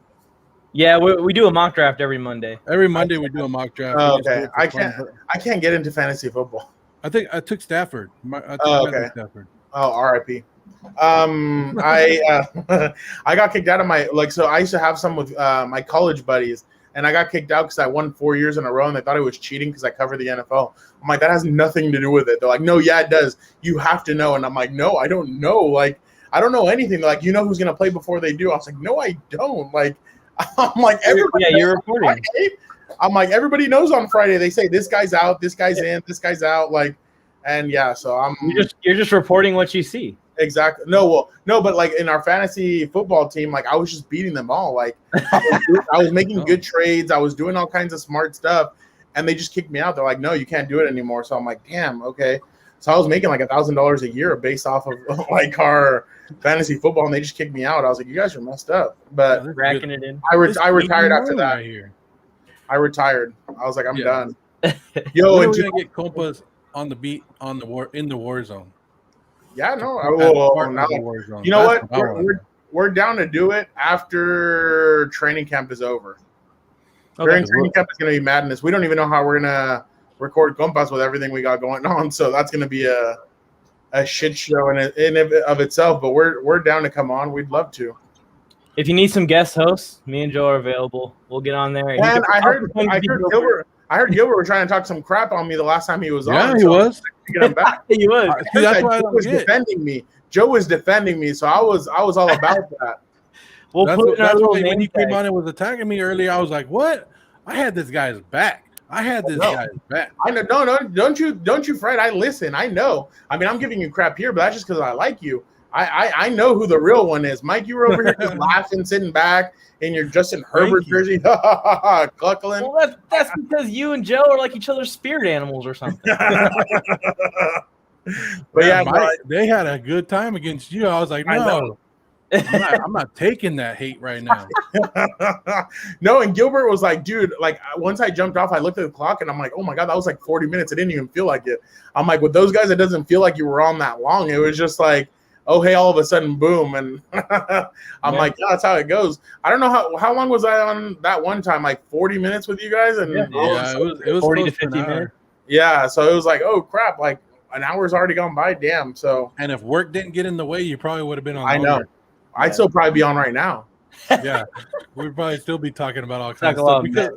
Yeah, we do a mock draft every Monday. Every Monday we do a mock draft. Oh, okay. I can't get into fantasy football. I think I took Stafford. Okay. Stafford. Oh, RIP. I got kicked out of so I used to have some with my college buddies, and I got kicked out because I won 4 years in a row, and they thought it was cheating because I covered the NFL. I'm like, that has nothing to do with it. They're like, no, yeah, it does. You have to know. And I'm like, no, I don't know. Like, I don't know anything. They're like, you know who's gonna play before they do? I was like, no, I don't. Like, I'm like, everybody. Yeah, you're reporting. I'm like, everybody knows on Friday. They say this guy's out, this guy's in, this guy's out. Like, and yeah, so you're just reporting what you see. Exactly. No, but like in our fantasy football team, like I was just beating them all. Like I was making good trades. I was doing all kinds of smart stuff, and they just kicked me out. They're like, no, you can't do it anymore. So I'm like, damn, okay. So I was making like $1,000 a year based off of like our fantasy football, and they just kicked me out. I was like, you guys are messed up. But racking it in. I retired after that. I retired. I was like, I'm done. Yo, and we're gonna get Compas on the beat in the Warzone. Yeah, no. You know what? We're down to do it after training camp is over. During training camp is going to be madness. We don't even know how we're going to record Compas with everything we got going on. So that's going to be a shit show in of itself. But we're down to come on. We'd love to. If you need some guest hosts, me and Joe are available. We'll get on there. And I heard Gilbert was trying to talk some crap on me the last time he was on. Yeah, he was. Get him back. He was. That's why Joe was defending me. Joe was defending me, so I was all about that. When you came on and was attacking me earlier, I was like, "What? I had this guy's back. I know. No, don't you fret. I listen. I know. I mean, I'm giving you crap here, but that's just because I like you. I know who the real one is. Mike, you were over here just laughing, sitting back in your Justin Herbert jersey, cluckling. Well, that's because you and Joe are like each other's spirit animals or something. But yeah, they had a good time against you. I was like, no, I'm not taking that hate right now. No, and Gilbert was like, dude, like once I jumped off, I looked at the clock and I'm like, oh my God, that was like 40 minutes. It didn't even feel like it. I'm like, with those guys, it doesn't feel like you were on that long. It was just like, oh, hey, all of a sudden, boom. And I'm like, yeah, that's how it goes. I don't know how long was I on that one time? Like 40 minutes with you guys? And it was 40 to 50 minutes. Yeah, so it was like, oh, crap, like an hour's already gone by, damn. So, and if work didn't get in the way, you probably would have been on. I know. I'd still probably be on right now. Yeah, we'd probably still be talking about all kinds of stuff. Because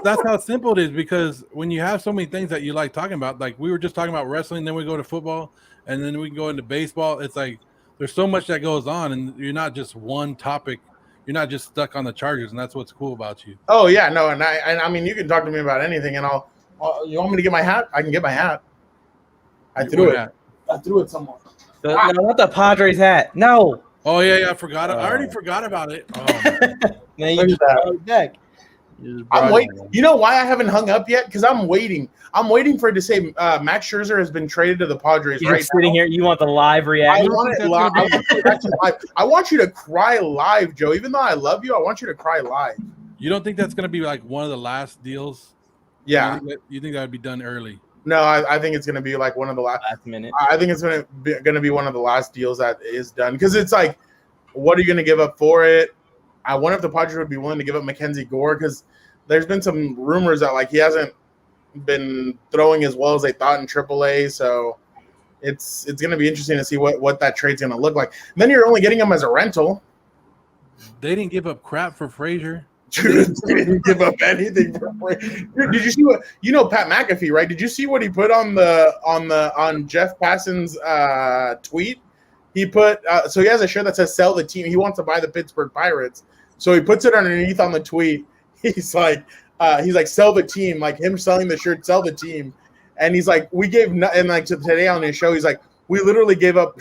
that's how simple it is. Because when you have so many things that you like talking about, like we were just talking about wrestling, then we go to football, and then we can go into baseball. It's like there's so much that goes on, and you're not just one topic. You're not just stuck on the Chargers, and that's what's cool about you. Oh yeah, no, and I mean, you can talk to me about anything, and you want me to get my hat? I can get my hat. I threw it somewhere. No, not the Padres hat. No. Oh yeah, I forgot. I already forgot about it. Oh, man. You just brought it back. I'm waiting. You know why I haven't hung up yet? Because I'm waiting. I'm waiting for it to say Max Scherzer has been traded to the Padres. You're right sitting here. You want the live reaction? I want it live. I want you to cry live, Joe. Even though I love you, I want you to cry live. You don't think that's going to be like one of the last deals? Yeah. You think that would be done early? No, I think it's going to be like one of the last minute. I think it's going to be one of the last deals that is done because it's like, what are you going to give up for it? I wonder if the Padres would be willing to give up Mackenzie Gore because there's been some rumors that like he hasn't been throwing as well as they thought in AAA. So it's going to be interesting to see what that trade's going to look like. And then you're only getting him as a rental. They didn't give up crap for Frazier. Dude, they didn't give up anything for Frazier. Dude, did you see what Pat McAfee, right? Did you see what he put on Jeff Passan's tweet? He put so he has a shirt that says "Sell the team." He wants to buy the Pittsburgh Pirates, so he puts it underneath on the tweet. He's like, "Sell the team," like him selling the shirt, "Sell the team," and he's like, "We gave and like today on his show, he's like, we literally gave up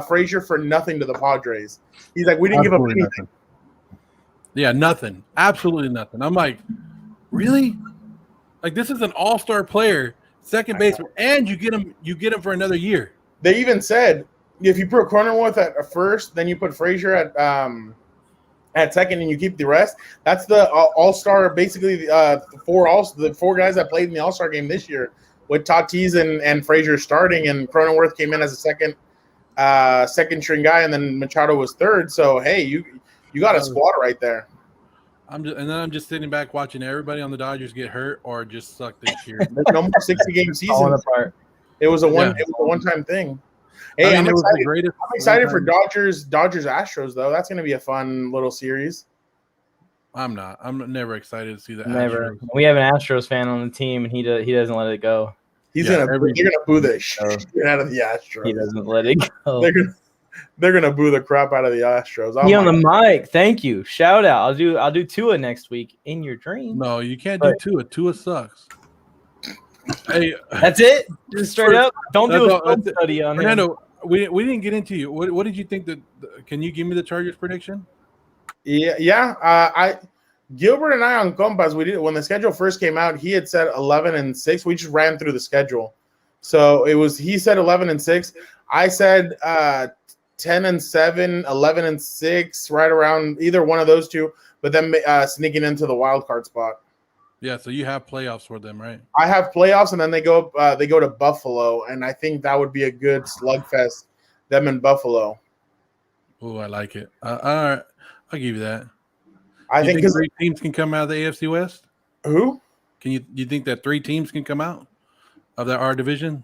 Frazier for nothing to the Padres." He's like, "We didn't give up anything." Nothing. Yeah, nothing, absolutely nothing. I'm like, really? Like this is an all-star player, second baseman, and you get him for another year. They even said, if you put Cronenworth at first, then you put Frazier at second, and you keep the rest. That's the all-star, basically the four guys that played in the all-star game this year, with Tatis and Frazier starting, and Cronenworth came in as a second string guy, and then Machado was third. So hey, you got a squad right there. I'm just sitting back watching everybody on the Dodgers get hurt or just suck this year. There's no more 60-game seasons. It was a one-time thing. Hey, I'm excited for Dodgers Astros though. That's going to be a fun little series. I'm not. I'm never excited to see that. Never. Astros. We have an Astros fan on the team, and he doesn't let it go. They're gonna boo the shit out of the Astros. He doesn't let it go. They're gonna boo the crap out of the Astros. He on the mic. Thank you. Shout out. I'll do Tua next week in your dream. No, you can't do Tua. Tua sucks. Hey, that's it. Just straight up. Don't do a film study on him. We didn't get into you. What did you think that? Can you give me the Chargers prediction? Yeah. Gilbert and I on Compass, we did when the schedule first came out. He had said 11-6. We just ran through the schedule, so he said 11-6. I said 10-7, 11-6, right around either one of those two. But then sneaking into the wild card spot. Yeah, so you have playoffs for them, right? I have playoffs, and then they go to Buffalo, and I think that would be a good slugfest. Them in Buffalo. Oh, I like it. All right, I'll give you that. I think 3 teams can come out of the AFC West. Who? You think that 3 teams can come out of our division?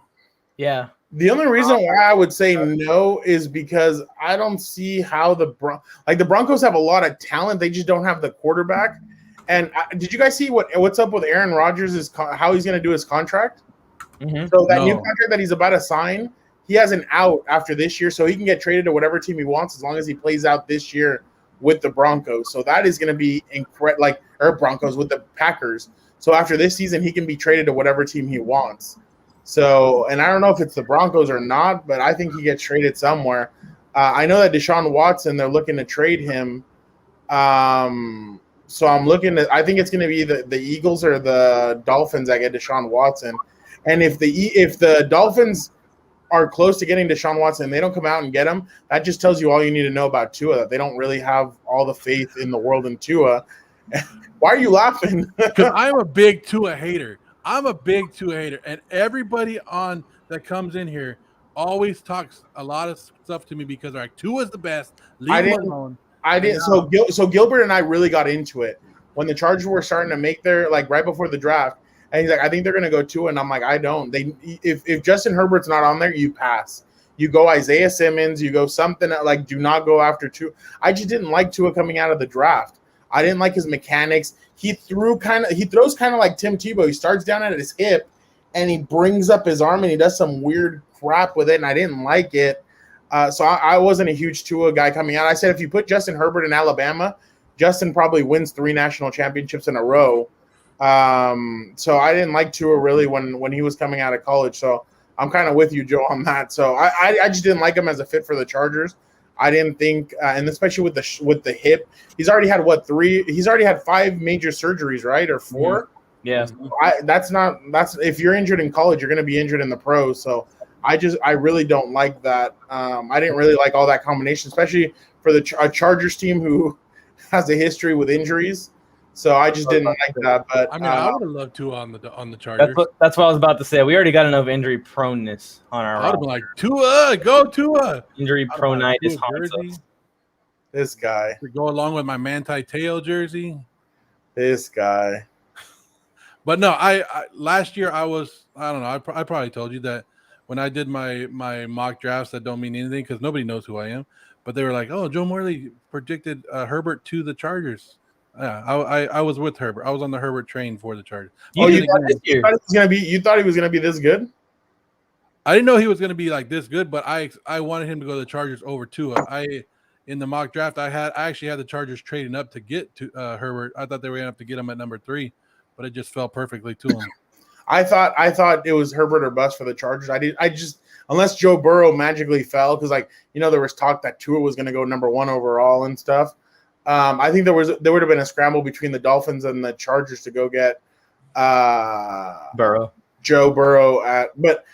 Yeah. The only reason why I would say no is because I don't see how the Broncos have a lot of talent. They just don't have the quarterback. And did you guys see what's up with Aaron Rodgers? How he's going to do his contract? Mm-hmm. So that new contract that he's about to sign, he has an out after this year, so he can get traded to whatever team he wants as long as he plays out this year with the Broncos. So that is going to be incredible, Broncos with the Packers. So after this season, he can be traded to whatever team he wants. So, and I don't know if it's the Broncos or not, but I think he gets traded somewhere. I know that Deshaun Watson, they're looking to trade him. So I'm looking at. I think it's going to be the Eagles or the Dolphins that get Deshaun Watson, and if the Dolphins are close to getting Deshaun Watson, and they don't come out and get him. That just tells you all you need to know about Tua. That they don't really have all the faith in the world in Tua. Why are you laughing? Because I'm a big Tua hater. And everybody that comes in here always talks a lot of stuff to me because they're like, Tua's the best. Leave him alone. I didn't. So Gilbert and I really got into it when the Chargers were starting to make their right before the draft, and he's like, I think they're going to go Tua, and I'm like, I don't. If Justin Herbert's not on there, you pass. You go Isaiah Simmons. You go something do not go after Tua. I just didn't like Tua coming out of the draft. I didn't like his mechanics. He throws kind of like Tim Tebow. He starts down at his hip, and he brings up his arm, and he does some weird crap with it, and I didn't like it. So I wasn't a huge Tua guy coming out. I said if you put Justin Herbert in Alabama, Justin probably wins 3 national championships in a row. So I didn't like Tua really when he was coming out of college. So I'm kind of with you, Joe, on that. So I just didn't like him as a fit for the Chargers. I didn't think, and especially with the hip, he's already had 3. He's already had 5 major surgeries, right, or 4. Yeah, that's if you're injured in college, you're going to be injured in the pros. So I really don't like that. I didn't really like all that combination, especially for a Chargers team who has a history with injuries. So I just didn't like that. But I mean, I would have loved Tua on the Chargers. That's what I was about to say. We already got enough injury proneness on our I would have been like, Tua, go Tua. Injury pronitis haunts jersey us. This guy. To go along with my Manti Te'o jersey. This guy. But no, I last year I don't know. I probably told you that when I did my mock drafts that don't mean anything because nobody knows who I am. But they were like, "Oh, Joe Morley predicted Herbert to the Chargers." Yeah, I was with Herbert. I was on the Herbert train for the Chargers. You thought he was gonna be this good? I didn't know he was gonna be like this good, but I wanted him to go to the Chargers over Tua. In the mock draft, I actually had the Chargers trading up to get to Herbert. I thought they were gonna have to get him at number 3, but it just fell perfectly to him. I thought it was Herbert or bust for the Chargers. I just unless Joe Burrow magically fell because there was talk that Tua was going to go number 1 overall and stuff. I think there would have been a scramble between the Dolphins and the Chargers to go get Joe Burrow but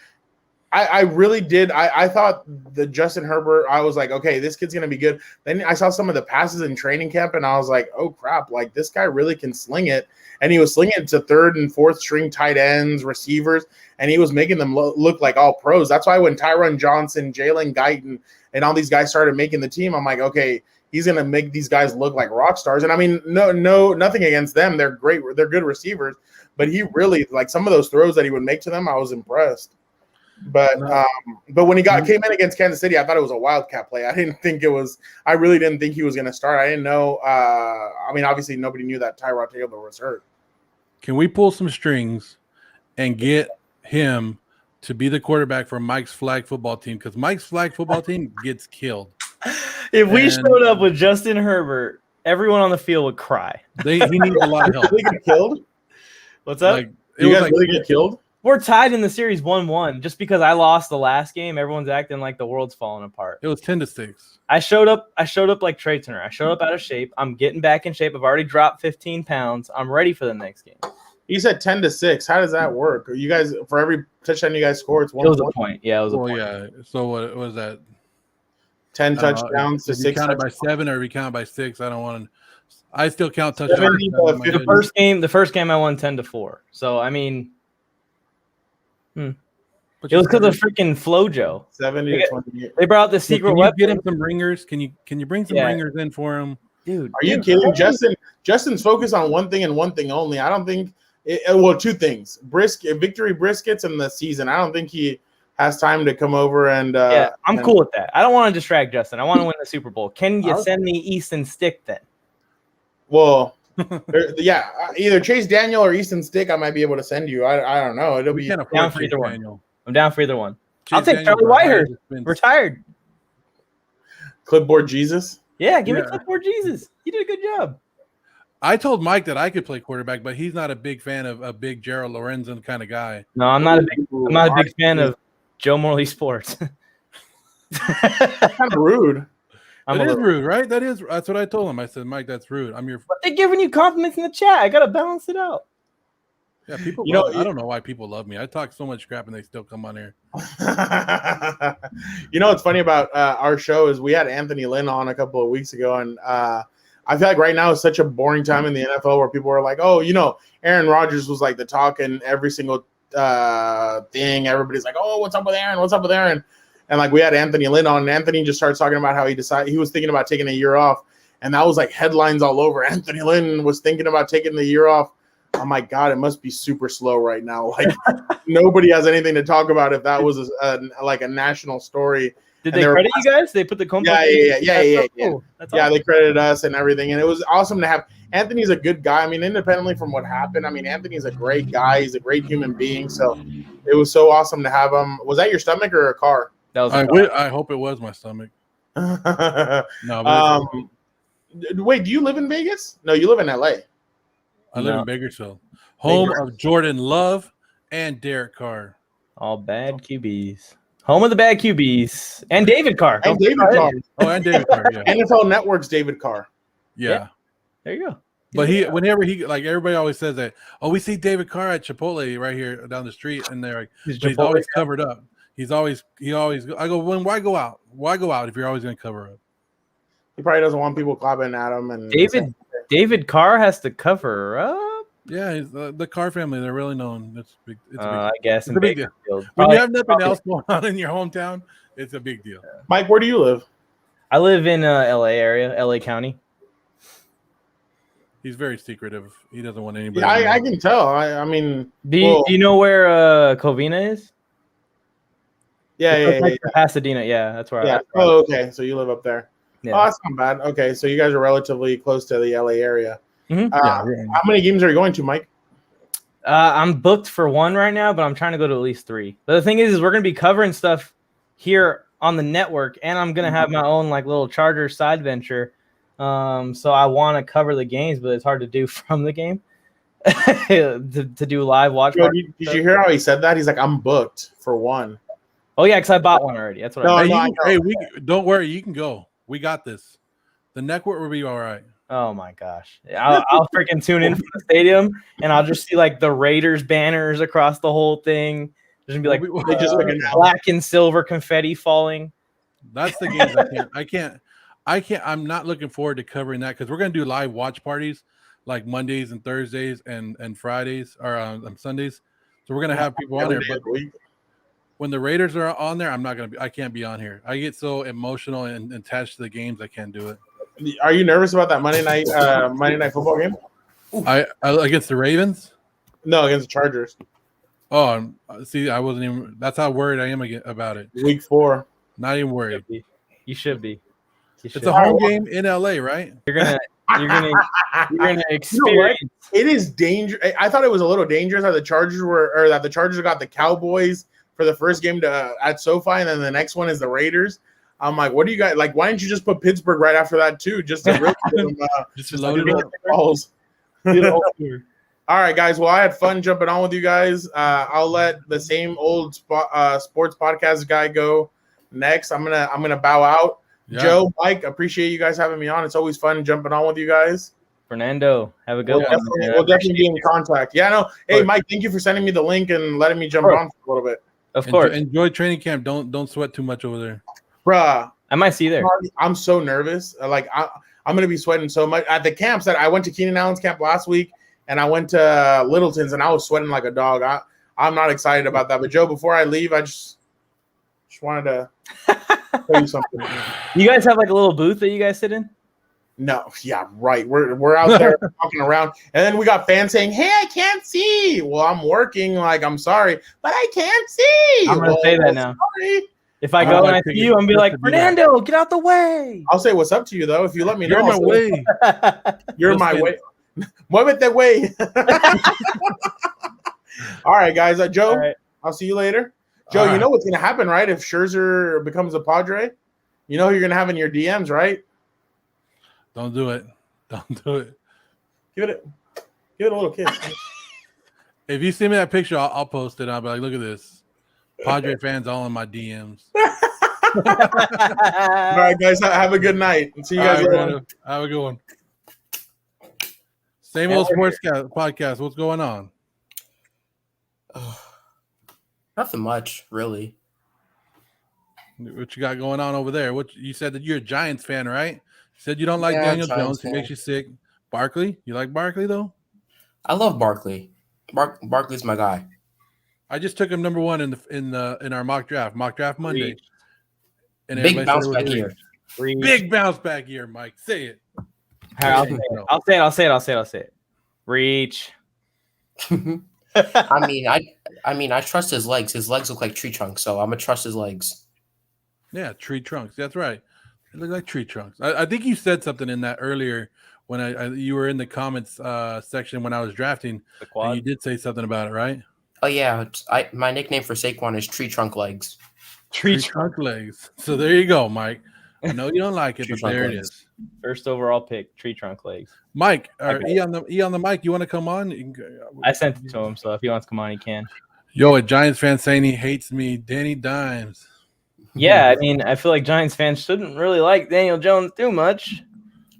I really did. I thought the Justin Herbert, I was like, okay, this kid's going to be good. Then I saw some of the passes in training camp, and I was like, oh, crap, like this guy really can sling it. And he was slinging it to 3rd and 4th string tight ends, receivers, and he was making them look like all pros. That's why when Tyron Johnson, Jalen Guyton, and all these guys started making the team, I'm like, okay, he's going to make these guys look like rock stars. And I mean, nothing against them. They're great. They're good receivers. But he really, like some of those throws that he would make to them, I was impressed. But when he came in against Kansas City, I thought it was a wildcat play. I really didn't think he was going to start. I didn't know. I mean, obviously nobody knew that Tyrod Taylor was hurt. Can we pull some strings and get him to be the quarterback for Mike's flag football team? Because Mike's flag football team gets killed. If we showed up with Justin Herbert, everyone on the field would cry. He needs a lot of help. They get killed? What's up? You guys really get killed? We're tied in the series 1-1. Just because I lost the last game, everyone's acting like the world's falling apart. It was 10-6. I showed up like Trey Turner. I showed up out of shape. I'm getting back in shape. I've already dropped 15 pounds. I'm ready for the next game. You said 10-6. How does that work? You guys, for every touchdown you guys score, it's 1 It was a point. Yeah, it was a point. Yeah. So what was that? 10 touchdowns to 6. You count it by 7 or we count it by 6. I don't want to. I still count touchdowns. The first game I won 10-4. So I mean, it was because of freaking FloJo. 70 to 20. They brought out the secret weapon. Get him some ringers. Can you bring some ringers in for him, dude? Are you kidding? Justin's focused on one thing and one thing only. I don't think. Two things: victory briskets and the season. I don't think he has time to come over and. I'm cool with that. I don't want to distract Justin. I want to win the Super Bowl. Can you send me Easton Stick then? Well, yeah, either Chase Daniel or Easton Stick. I might be able to send you. I don't know. It'll be down for either one. I'm down for either one. I'll take Charlie Whitehurst. Retired. Clipboard Jesus. Yeah, give me Clipboard Jesus. You did a good job. I told Mike that I could play quarterback, but he's not a big fan of a big Gerald Lorenzen kind of guy. No, I'm not a big fan of Joe Morley Sports. That's kind of rude. It is rude, right? That's what I told him. I said, Mike, that's rude. But they're giving you compliments in the chat. I gotta balance it out. Yeah, people. I don't know why people love me. I talk so much crap and they still come on here. What's funny about our show is we had Anthony Lynn on a couple of weeks ago, and I feel like right now is such a boring time in the NFL where people are like, oh, Aaron Rodgers was like the talk in every single thing. Everybody's like, oh, what's up with Aaron? What's up with Aaron? And like we had Anthony Lynn on, and Anthony just started talking about how he was thinking about taking a year off, and that was like headlines all over. Anthony Lynn was thinking about taking the year off. Oh my God, it must be super slow right now. Like nobody has anything to talk about if that was a national story. Did they credit you guys? They put the company. Yeah. Cool. They credited us and everything, and it was awesome to have. Anthony's a good guy. I mean, independently from what happened, I mean, Anthony's a great guy. He's a great human being. So it was so awesome to have him. Was that your stomach or a car? That was. I hope it was my stomach. No. Wait, do you live in Vegas? No, you live in LA. I live in Bakersfield, home of Jordan Love and Derek Carr. All bad QBs. Home of the bad QBs. And David Carr. And David Carr. Oh, and David Carr, yeah. NFL Network's David Carr. Yeah. There you go. But whenever he, like everybody always says that, oh, we see David Carr at Chipotle right here down the street, and they're like, he's always covered up. He always, I go, why go out? Why go out if you're always going to cover up? He probably doesn't want people clapping at him. And David Carr has to cover up. Yeah, he's, the Carr family. They're really known. It's big. It's a big. I guess It's in a big deal. Bakersfield. When Probably- you have nothing else going on in your hometown, it's a big deal. Mike, where do you live? I live in LA area, LA County. He's very secretive. He doesn't want anybody. Yeah, to know. I can tell. I mean, Do you know where Covina is? Yeah, It's like Pasadena. Yeah, that's where. Yeah. That's where Oh, okay. So you live up there. Yeah. Oh, that's not bad. Okay, so you guys are relatively close to the LA area. Mhm. How many games are you going to, Mike? I'm booked for one right now, but I'm trying to go to at least 3. But the thing is we're gonna be covering stuff here on the network, and I'm gonna have my own like little Charger side venture. So I want to cover the games, but it's hard to do from the game to do live watch. Yo, did you hear how he said that? He's like, I'm booked for one. Oh yeah, because I bought one already. That's what. No, I Hey, no, you, hey, we don't worry. You can go. We got this. The network will be all right. Oh my gosh, I'll freaking tune in from the stadium, and I'll just see like the Raiders banners across the whole thing. There's gonna be like They just black and silver confetti falling. That's the games I can't. I'm not looking forward to covering that because we're gonna do live watch parties like Mondays and Thursdays and Fridays or on Sundays. So we're gonna have people on there. But when the Raiders are on there, I can't be on here. I get so emotional and attached to the games, I can't do it. Are you nervous about that Monday night football game? I against the Ravens? No, against the Chargers. Oh, see, I wasn't even. That's how worried I am about it. Week 4. Not even worried. You should be. It's a home game in LA, right? You're gonna experience. You know what? It is dangerous. I thought it was a little dangerous that the Chargers got the Cowboys for the first game at SoFi, and then the next one is the Raiders. I'm like, what do you guys like? Why didn't you just put Pittsburgh right after that too? Just to really give them, just to load it up. Balls. You know? All right, guys. Well, I had fun jumping on with you guys. I'll let the same old sports podcast guy go next. I'm gonna bow out. Yeah. Joe, Mike, appreciate you guys having me on. It's always fun jumping on with you guys. Fernando, have a good one. We'll definitely be in contact. Yeah, no. Hey, Mike, thank you for sending me the link and letting me jump on for a little bit. Of course. Enjoy training camp. Don't sweat too much over there. Bruh. I might see you there. I'm so nervous. Like I'm gonna be sweating so much at the camps that I went to Keenan Allen's camp last week, and I went to Littleton's, and I was sweating like a dog. I'm not excited about that. But Joe, before I leave, I just wanted to tell you something. You guys have like a little booth that you guys sit in? No, yeah, right. We're out there walking around, and then we got fans saying, "Hey, I can't see." Well, I'm working. Like, I'm sorry, but I can't see. I'm gonna say that now. Sorry. If I go and I see you, I'm gonna be like, Fernando, get out the way. I'll say what's up to you though. If you let me know, you're my way. You're my way. Mueve that way. All right, guys. Joe, right. I'll see you later. Joe, you know what's gonna happen, right? If Scherzer becomes a Padre, you know who you're gonna have in your DMs, right? Don't do it. Don't do it. Give it a little kiss. If you send me that picture, I'll post it. I'll be like, look at this. Padre fans all in my DMs. All right, guys. Have a good night. See you guys later. Have a good one. Same old sports podcast. What's going on? Nothing much, really. What you got going on over there? What you said that you're a Giants fan, right? You said you don't like Daniel Jones. He makes you sick. Barkley? You like Barkley though? I love Barkley. Barkley's my guy. I just took him number 1 in our mock draft Monday. And big bounce back year. Big bounce back year, Mike. Say it. I'll say it. Reach. I mean, I trust his legs. His legs look like tree trunks, so I'm gonna trust his legs. Yeah, tree trunks. That's right. They look like tree trunks. I think you said something in that earlier when you were in the comments section when I was drafting. And you did say something about it, right? Oh yeah, my nickname for Saquon is Tree Trunk Legs. Tree trunk legs. So there you go, Mike. I know you don't like it, but there it is. First overall pick, tree trunk legs. Mike, or E on the mic, you want to come on? I sent it to him, so if he wants to come on, he can. Yo, a Giants fan saying he hates me, Danny Dimes. Yeah, I mean, I feel like Giants fans shouldn't really like Daniel Jones too much.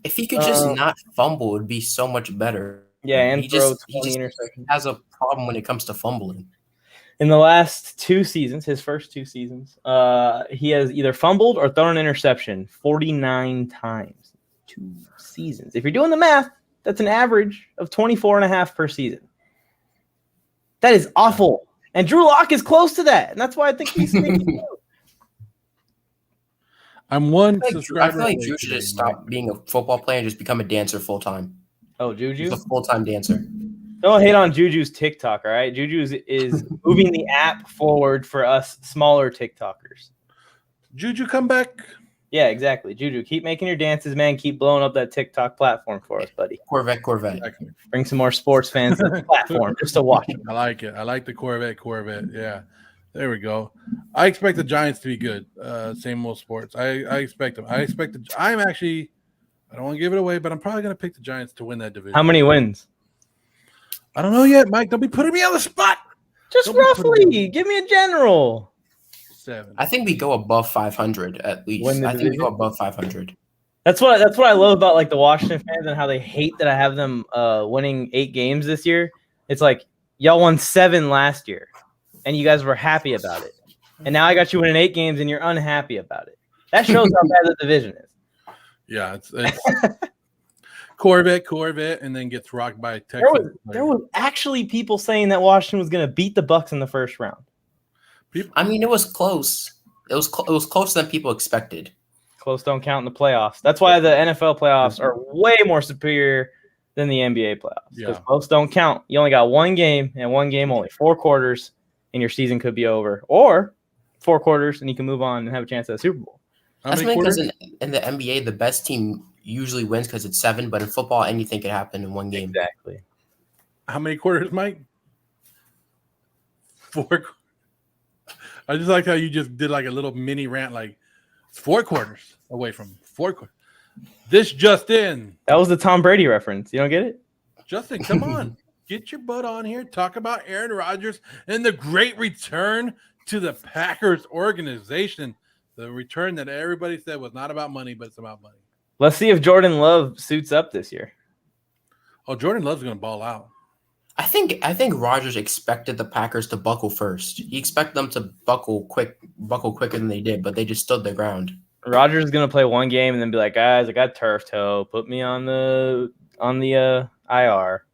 If he could just not fumble, it would be so much better. Yeah, and he has a problem when it comes to fumbling. In the last 2 seasons, his first 2 seasons, he has either fumbled or thrown an interception 49 times. 2 seasons. If you're doing the math, That's an average of 24.5 per season. That is awful. And Drew Lock is close to that. And that's why I think he's sneaky. I'm one I subscriber. feel like away Drew should today, just Mike. stop being a football player and just become a dancer full time. Oh, Juju? He's a full time dancer. Don't hate on Juju's TikTok, all right? Juju's is moving the app forward for us smaller TikTokers. Juju, come back. Yeah, exactly. Juju, keep making your dances, man. Keep blowing up that TikTok platform for us, buddy. Corvette. Exactly. Bring some more sports fans to the platform just to watch them. I like it. I like the Corvette. Yeah. There we go. I expect the Giants to be good. Same old sports. I expect them. I don't want to give it away, but I'm probably going to pick the Giants to win that division. How many wins? I don't know yet, Mike. Don't be putting me on the spot. Just roughly. Give me a general. 7. I think we go above 500 at least. Win the I think we division? go above 500. That's what I love about like the Washington fans and how they hate that I have them winning 8 games this year. It's like y'all won 7 last year, and you guys were happy about it. And now I got you winning 8 games, and you're unhappy about it. That shows how bad the division is. Yeah, it's Corvette, and then gets rocked by Texas. There was actually people saying that Washington was going to beat the Bucks in the first round. I mean, it was close. It was closer than people expected. Close don't count in the playoffs. That's why the NFL playoffs are way more superior than the NBA playoffs. Because close don't count. You only got 1 game, and 1 game only 4 quarters, and your season could be over. Or 4 quarters, and you can move on and have a chance at a Super Bowl. That's because in the NBA, the best team usually wins because it's 7, but in football, anything can happen in 1 game. Exactly. How many quarters, Mike? 4. I just like how you just did like a little mini rant, like it's 4 quarters away from 4 quarters. This just in. That was the Tom Brady reference. You don't get it? Justin, come on. Get your butt on here. Talk about Aaron Rodgers and the great return to the Packers organization. The return that everybody said was not about money, but it's about money. Let's see if Jordan Love suits up this year. Oh, Jordan Love's going to ball out. I think Rodgers expected the Packers to buckle first. He expected them to buckle quicker than they did, but they just stood their ground. Rodgers is gonna play 1 game and then be like, guys, I got turf toe. Put me on the IR.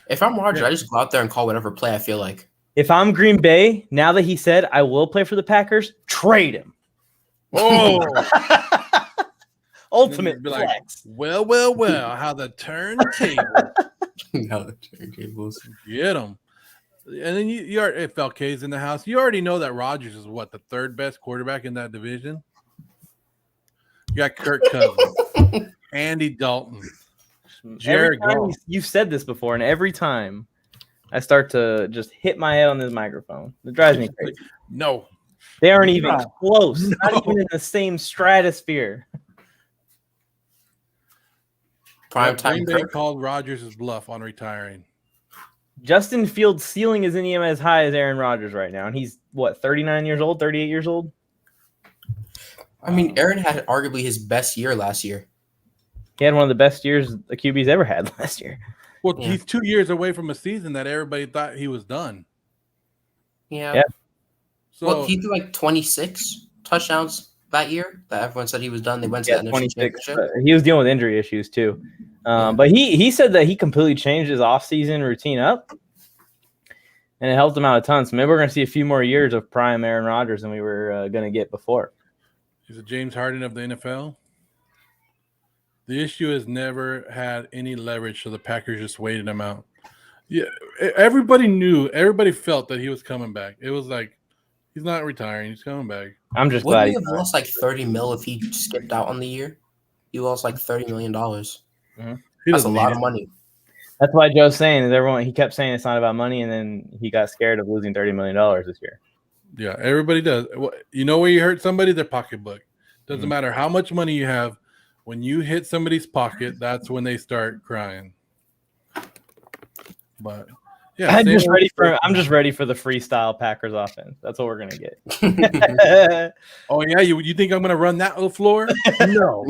If I'm Rodgers, I just go out there and call whatever play I feel like. If I'm Green Bay, now that he said I will play for the Packers, trade him. Oh, ultimate be flex. Like, well, how the turntable. Get him. And then you already, if LK's in the house, you already know that Rodgers is what, the 3rd best quarterback in that division? You got Kirk Cousins, Andy Dalton, Jared Goff. You've said this before, and every time I start to just hit my head on this microphone, it drives me crazy. No. They aren't even close. No. Not even in the same stratosphere. Prime time. Green Bay called Rodgers' bluff on retiring. Justin Fields' ceiling isn't even as high as Aaron Rodgers right now, and he's what, 39 years old, 38 years old? I mean, Aaron had arguably his best year last year. He had one of the best years the QB's ever had last year. Well, he's 2 years away from a season that everybody thought he was done. Yeah. So, well, he threw like 26 touchdowns that year that everyone said he was done. They went to the NFC Championship. He was dealing with injury issues too. But he said that he completely changed his offseason routine up, and it helped him out a ton. So maybe we're going to see a few more years of prime Aaron Rodgers than we were going to get before. He's a James Harden of the NFL. The issue has never had any leverage, so the Packers just waited him out. Yeah, everybody felt that he was coming back. It was like, he's not retiring, he's coming back. I'm just glad he lost like $30 million if he skipped out on the year. He lost like $30 million. Mm-hmm. That's a lot of money. That's why Joe's saying is he kept saying it's not about money, and then he got scared of losing $30 million this year. Yeah, everybody does. You know where you hurt somebody? Their pocketbook. Doesn't matter how much money you have. When you hit somebody's pocket, that's when they start crying. But yeah, I'm just ready for the freestyle Packers offense. That's what we're gonna get. Oh yeah, you think I'm gonna run that floor? No.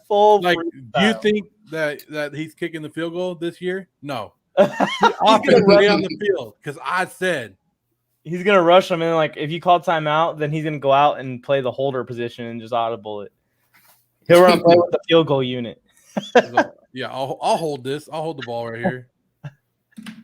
Full like, freestyle. do you think that he's kicking the field goal this year? No. Offense stay on the field because I said he's gonna rush him, and like if you call timeout, then he's gonna go out and play the holder position and just audible it. He'll run play with the field goal unit. Yeah, I'll hold this. I'll hold the ball right here.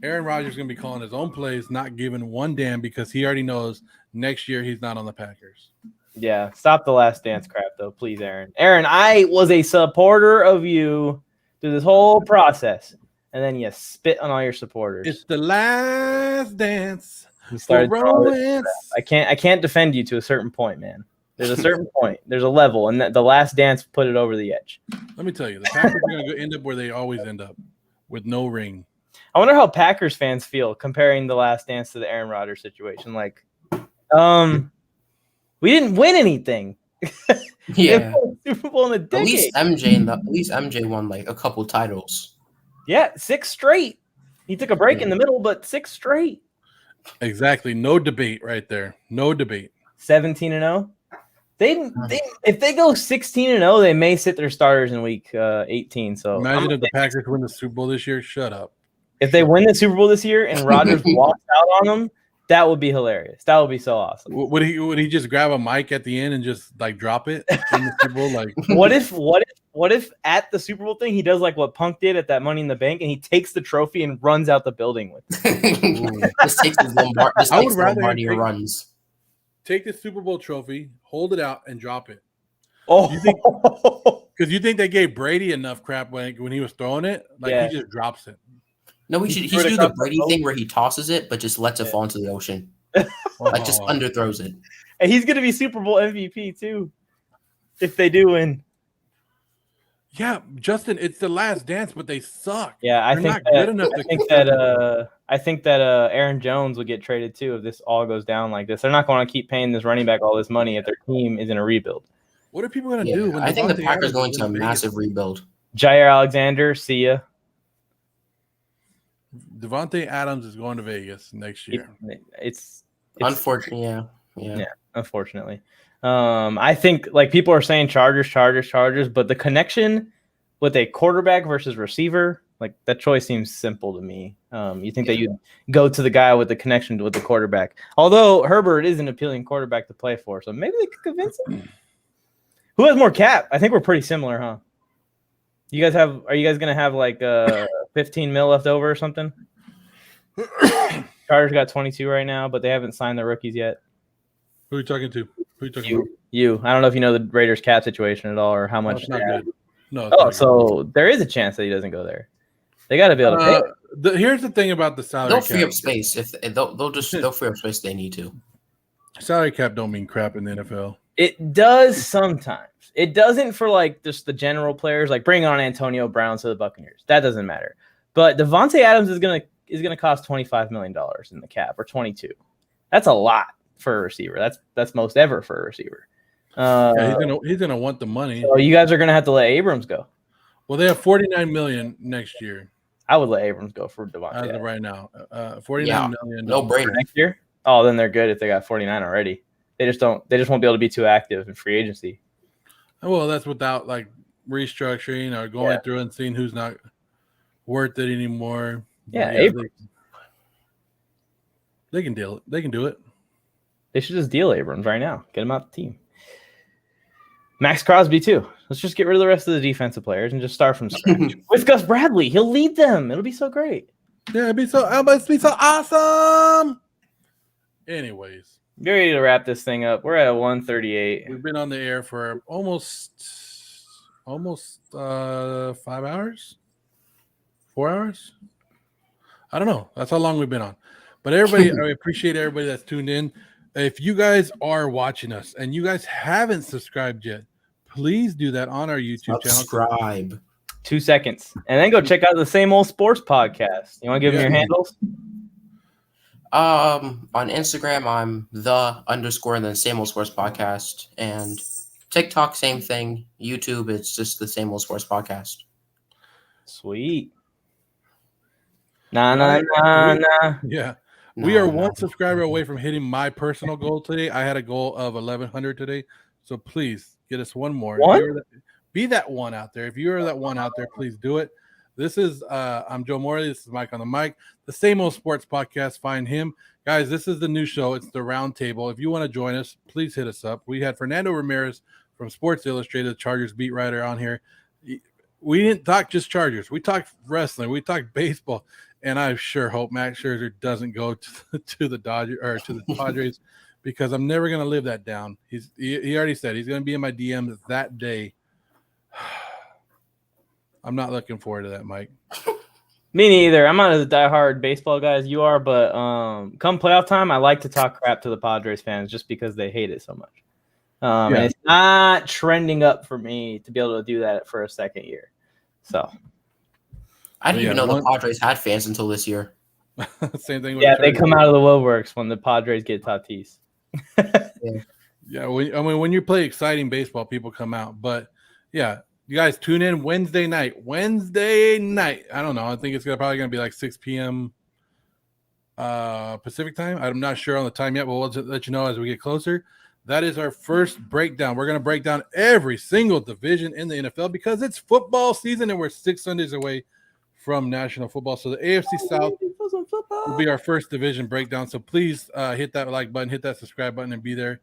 Aaron Rodgers is going to be calling his own plays, not giving one damn because he already knows next year he's not on the Packers. Yeah, stop the last dance crap, though, please, Aaron. Aaron, I was a supporter of you through this whole process, and then you spit on all your supporters. It's the last dance. You started for throwing this romance. crap. I can't defend you to a certain point, man. There's a certain point. There's a level, and the last dance put it over the edge. Let me tell you, the Packers are going to end up where they always end up, with no ring. I wonder how Packers fans feel comparing the last dance to the Aaron Rodgers situation. Like, we didn't win anything. Yeah. Super Bowl in a decade. At least MJ won like a couple titles. Yeah, 6 straight. He took a break in the middle, but 6 straight. Exactly. No debate right there. No debate. 17-0. They if they go 16-0, they may sit their starters in week 18. So imagine if the Packers win the Super Bowl this year. Shut up. If they win the Super Bowl this year and Rodgers walks out on them, that would be hilarious. That would be so awesome. Would he just grab a mic at the end and just like drop it in the Super Bowl? Like what if at the Super Bowl thing he does like what Punk did at that Money in the Bank and he takes the trophy and runs out the building with it? Just takes the Lombardi runs. Take the Super Bowl trophy, hold it out, and drop it. Oh, because you think they gave Brady enough crap when he was throwing it? Like he just drops it. No, he should do the Brady thing where he tosses it, but just lets it fall into the ocean. Like just underthrows it. And he's gonna be Super Bowl MVP too, if they do win. Yeah, Justin, it's the last dance, but they suck. Yeah, I think that Aaron Jones will get traded too if this all goes down like this. They're not going to keep paying this running back all this money if their team is in a rebuild. What are people going to do? When I think the Packers going to a massive rebuild. Jair Alexander, see ya. Devontae Adams is going to Vegas next year. It's unfortunate. Yeah. Unfortunately. I think like people are saying Chargers, but the connection with a quarterback versus receiver, like that choice seems simple to me. You think that you go to the guy with the connection with the quarterback, although Herbert is an appealing quarterback to play for, so maybe they could convince him. Who has more cap? I think we're pretty similar, huh? Are you guys gonna have like 15 mil left over or something? Chargers got 22 right now, but they haven't signed the rookies yet. Who are you talking to? Who are you talking about? You. I don't know if you know the Raiders cap situation at all or how much. Not good. No. Oh, so there is a chance that he doesn't go there. They got to be able to pay. Here's the thing about the salary They'll cap. free up space if they'll free up space if they need to. Salary cap don't mean crap in the NFL. It does sometimes. It doesn't for like just the general players, like bring on Antonio Brown to the Buccaneers. That doesn't matter. But Devontae Adams is gonna cost $25 million in the cap or 22. That's a lot for a receiver. That's most ever for a receiver. He's gonna want the money. So you guys are gonna have to let Abrams go. Well, they have $49 million next year. I would let Abrams go for Devontae. As of right now, $49 million. No brainer. Next year. Oh, then they're good if they got 49 already. They just won't be able to be too active in free agency. Well, that's without like restructuring or going through and seeing who's not worth it anymore. Yeah, they can deal it. They can do it. They should just deal Abrams right now. Get him out the team. Max Crosby too. Let's just get rid of the rest of the defensive players and just start from scratch. With Gus Bradley, he'll lead them. It'll be so great. Yeah, it'll be so awesome. Anyways. Get ready to wrap this thing up. We're at 1:38. We've been on the air for almost 5 hours, 4 hours. I don't know. That's how long we've been on. But everybody, I appreciate everybody that's tuned in. If you guys are watching us and you guys haven't subscribed yet, please do that on our YouTube channel. Subscribe. 2 seconds, and then go check out the Same Old Sports podcast. You want to give them your handles? On Instagram, I'm _, and then Same Old Sports Podcast, and TikTok, same thing. YouTube, it's just the Same Old Sports Podcast. Sweet. Nah. Yeah. We are one subscriber away from hitting my personal goal today. I had a goal of 1,100 today. So please get us one more. One? Be that one out there. If you are that one out there, please do it. This is I'm Joe Morley. This is Mike on the mic. The Same Old Sports Podcast. Find him. Guys, this is the new show. It's the Round Table. If you want to join us, please hit us up. We had Fernando Ramirez from Sports Illustrated, Chargers beat writer, on here. we didn't talk just Chargers. We talked wrestling. We talked baseball. And I sure hope Max Scherzer doesn't go to the Dodgers or to the Padres because I'm never going to live that down. He already said he's going to be in my DMs that day. I'm not looking forward to that, Mike. Me neither. I'm not as diehard baseball guy as you are, but come playoff time, I like to talk crap to the Padres fans just because they hate it so much. And it's not trending up for me to be able to do that for a second year. So I didn't even know the Padres had fans until this year. Same thing. Yeah, they come out of the woodworks when the Padres get Tatis. Yeah, when you play exciting baseball, people come out. But yeah, you guys tune in Wednesday night. I don't know. I think it's probably going to be like 6 p.m. Pacific time. I'm not sure on the time yet, but we'll let you know as we get closer. That is our first breakdown. We're going to break down every single division in the NFL because it's football season and we're 6 Sundays away from national football. So the AFC South will be our first division breakdown. So please hit that like button, hit that subscribe button, and be there.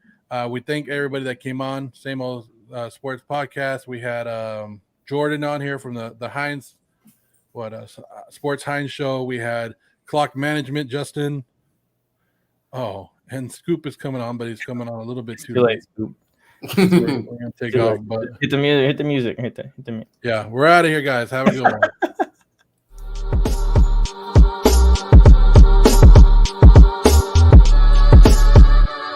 We thank everybody that came on. Same old sports podcast. We had Jordan on here from the Heinz, Sports Heinz show. We had Clock Management, Justin. Oh, and Scoop is coming on, but he's coming on a little bit too late. Scoop. We're gonna take off, but hit the music. Hit the music. Yeah, we're out of here, guys. Have a good one.